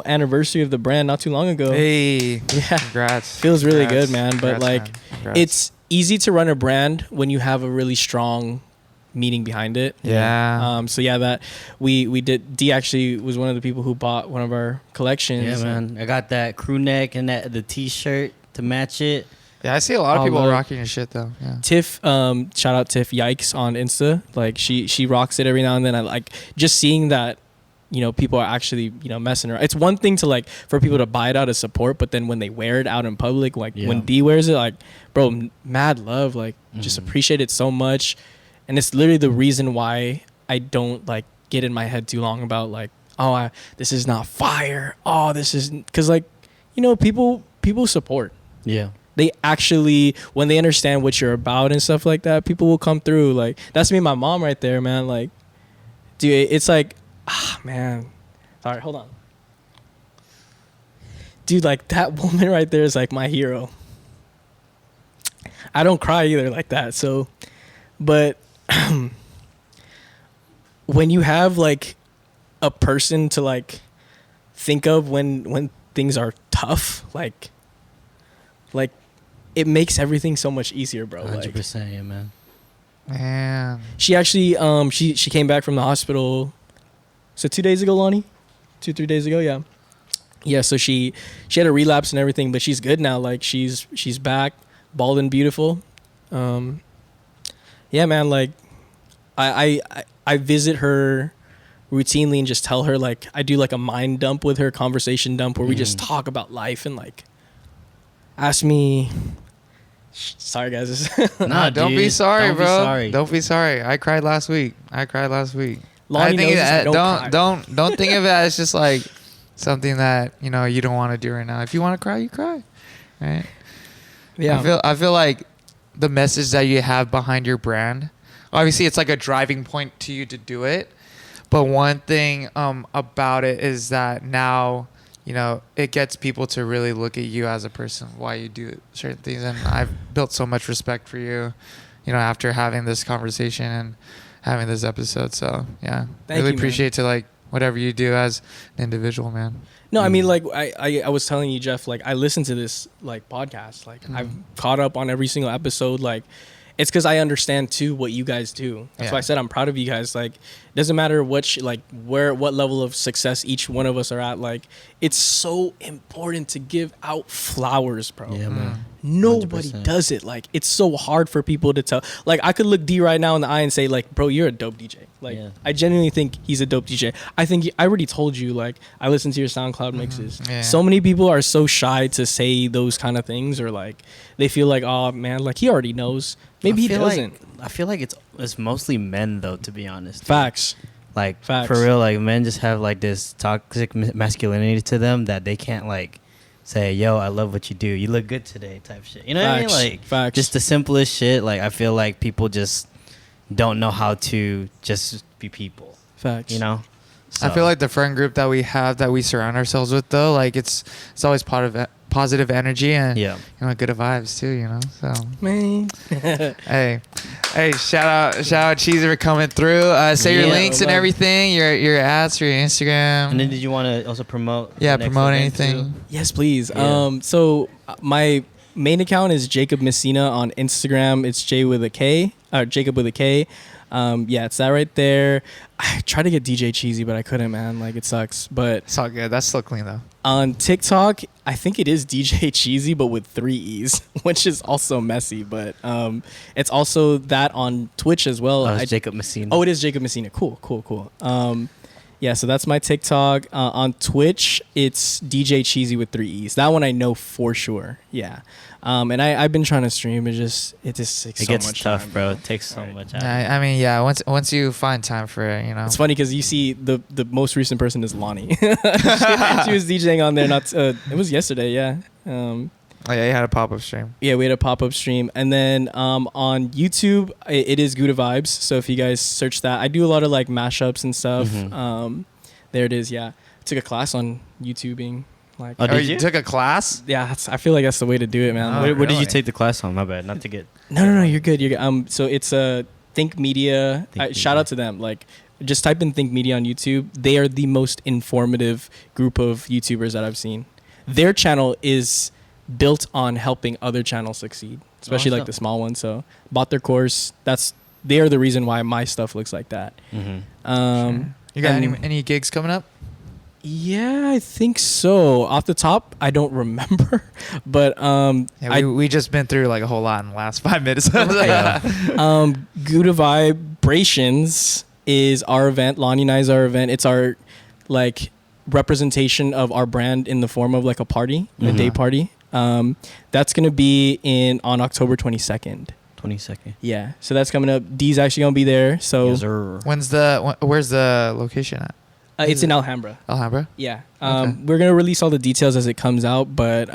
anniversary of the brand not too long ago. Hey, yeah, congrats. Feels really good, man. But Congrats, like, man. it's easy to run a brand when you have a really strong meaning behind it. Yeah. So yeah, that we did. D actually was one of the people who bought one of our collections. Yeah, man. I got that crew neck and the t-shirt to match it. Yeah, I see a lot of people love- rocking your shit though. Yeah. Tiff, shout out Tiff Yikes on Insta. Like she rocks it every now and then. I like just seeing that, you know, people are actually, you know, messing around. It's one thing to like for people to buy it out as support, but then when they wear it out in public, like when D wears it, like, bro, mad love, like just appreciate it so much. And it's literally the reason why I don't like get in my head too long about like, oh, this is not fire. Oh, this is, because like, you know, people support. Yeah. They actually, when they understand what you're about and stuff like that, people will come through. Like, that's me and my mom right there, man. Like, dude, it's like, man. All right, hold on. Dude, like that woman right there is like my hero. I don't cry either like that. So, but when you have like a person to like think of when things are tough. Like it makes everything so much easier, bro. 100%, yeah, man. Man. She actually she came back from the hospital. So 2 days ago, Lonnie, 3 days ago, yeah. Yeah, so she had a relapse and everything, but she's good now. Like she's back, bald and beautiful. Yeah, man. Like I visit her routinely and just tell her, like, I do like a mind dump with her, conversation dump, where we just talk about life and like ask me. Sorry, guys. Nah, don't be sorry, Don't be bro. sorry. Don't be sorry. I cried last week. Lonnie knows this, I don't think of it as just like something that you don't want to do right now. If you want to cry, you cry, right? Yeah. I feel like the message that you have behind your brand, obviously, it's like a driving point to you to do it. But one thing about it is that now, it gets people to really look at you as a person, why you do certain things. And I've built so much respect for you, after having this conversation and having this episode. So, yeah, Thank really you, appreciate to like whatever you do as an individual, man. No, I mean, like, I was telling you, Jeff, like, I listened to this, like, podcast. Like, I've caught up on every single episode. Like, it's because I understand, too, what you guys do. That's why I said I'm proud of you guys. Like, it doesn't matter what level of success each one of us are at. Like, it's so important to give out flowers, bro. Yeah, man. Nobody 100%. does it. Like, it's so hard for people to tell. Like, I could look D right now in the eye and say, like, bro, you're a dope DJ. Like, I genuinely think he's a dope DJ. I think I already told you, like, I listen to your SoundCloud mixes. Yeah. So many people are so shy to say those kind of things, or like they feel like, oh man, like he already knows. Maybe he doesn't. I feel like it's mostly men, though, to be honest. Facts. Like, Facts. for real, like, men just have like this toxic masculinity to them that they can't like say, yo, I love what you do, you look good today, type shit. You know what I mean? Like, Facts. just the simplest shit. Like, I feel like people just don't know how to just be people. Facts. So. I feel like the friend group that we have, that we surround ourselves with, though, like it's always part of positive energy and good vibes too. So man, hey, shout out Cheesy for coming through. Say your links and everything, your ads, your Instagram. And then did you want to also promote? Yeah, promote anything. Too? Yes, please. Yeah. So my main account is Jakob Mesina on Instagram. It's Jacob with a K. Yeah, it's that right there. I tried to get DJ Cheesy, but I couldn't, man. Like, it sucks. But It's all good. That's still clean though. on TikTok, I think it is DJ Cheesy, but with 3 E's, which is also messy. But it's also that on Twitch as well. Oh, it's Jakob Mesina. Oh, it is Jakob Mesina. Cool. Yeah, so that's my TikTok. On Twitch, it's DJ Cheesy with 3 E's. That one I know for sure. Yeah. And I've been trying to stream. It just takes so much time. It gets tough, bro. It takes so much out. I mean, yeah. Once you find time for it, It's funny because you see the most recent person is Lonnie. she was DJing on there. It was yesterday. Yeah. Oh yeah, you had a pop-up stream. Yeah, we had a pop-up stream. And then on YouTube, it is Gouda Vibes. So if you guys search that, I do a lot of like mashups and stuff. There it is. Yeah, I took a class on YouTubing. Like, Oh, did you you? took a class? yeah, I feel like that's the way to do it, man. Oh, What did really? you take the class on? My bad. Not to get. No, you're good. You're good. So it's Think Media. Think Shout Media. out to them. Like, just type in Think Media on YouTube. They are the most informative group of YouTubers that I've seen. Their channel is built on helping other channels succeed, especially like Awesome. the small ones. So bought their course. They are the reason why my stuff looks like that. Sure. You got and- any gigs coming up? Yeah, I think so. Off the top, I don't remember, but Yeah, we just been through like a whole lot in the last 5 minutes. Gouda Vibrations is our event. Lonnie and I's our event. It's our like representation of our brand in the form of like a party, a day party. That's gonna be on October 22nd. 22nd. Yeah, so that's coming up. D's actually gonna be there. So Yes, sir. Where's the location at? it's in Alhambra. Alhambra? Yeah. Okay. We're going to release all the details as it comes out, but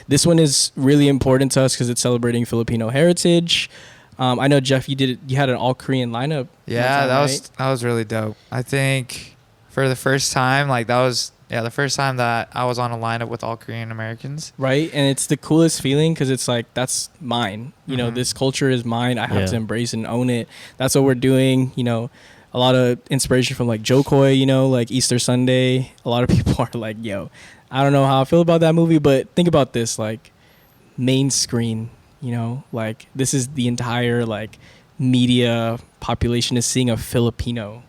this one is really important to us because it's celebrating Filipino heritage. I know, Jeff, you had an all-Korean lineup. Yeah, one time, that was really dope. I think for the first time, like that was the first time that I was on a lineup with all Korean Americans. Right? And it's the coolest feeling because it's like, that's mine. You know, this culture is mine. I have to embrace and own it. That's what we're doing. You know, a lot of inspiration from like Joe Coy, you know, like Easter Sunday. A lot of people are like, yo, I don't know how I feel about that movie, but think about this, like main screen, you know, like this is the entire like media population is seeing a Filipino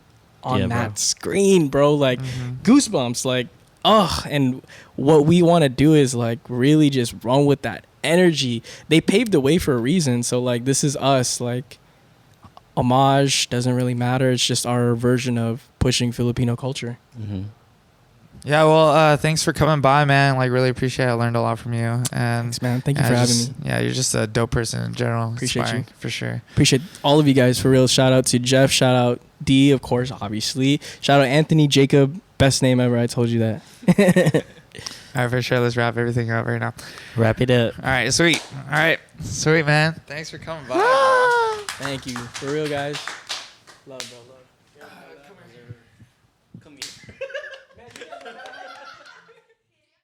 on that screen, bro. Like goosebumps, like, and what we want to do is like really just run with that energy. They paved the way for a reason. So like this is us, like homage doesn't really matter. It's just our version of pushing Filipino culture. Yeah, well, thanks for coming by, man. Like, really appreciate it. I learned a lot from you. And thanks, man. Thank you for having me. Yeah, you're just a dope person in general. Appreciate Inspiring, you. for sure. Appreciate all of you guys, for real. Shout out to Jeff. Shout out D, of course, obviously. Shout out Anthony, Jacob. Best name ever. I told you that. All right, for sure. Let's wrap everything up right now. Wrap it up. All right, sweet. All right, sweet, man. Thanks for coming by. Thank you. For real, guys. Love, bro. Love.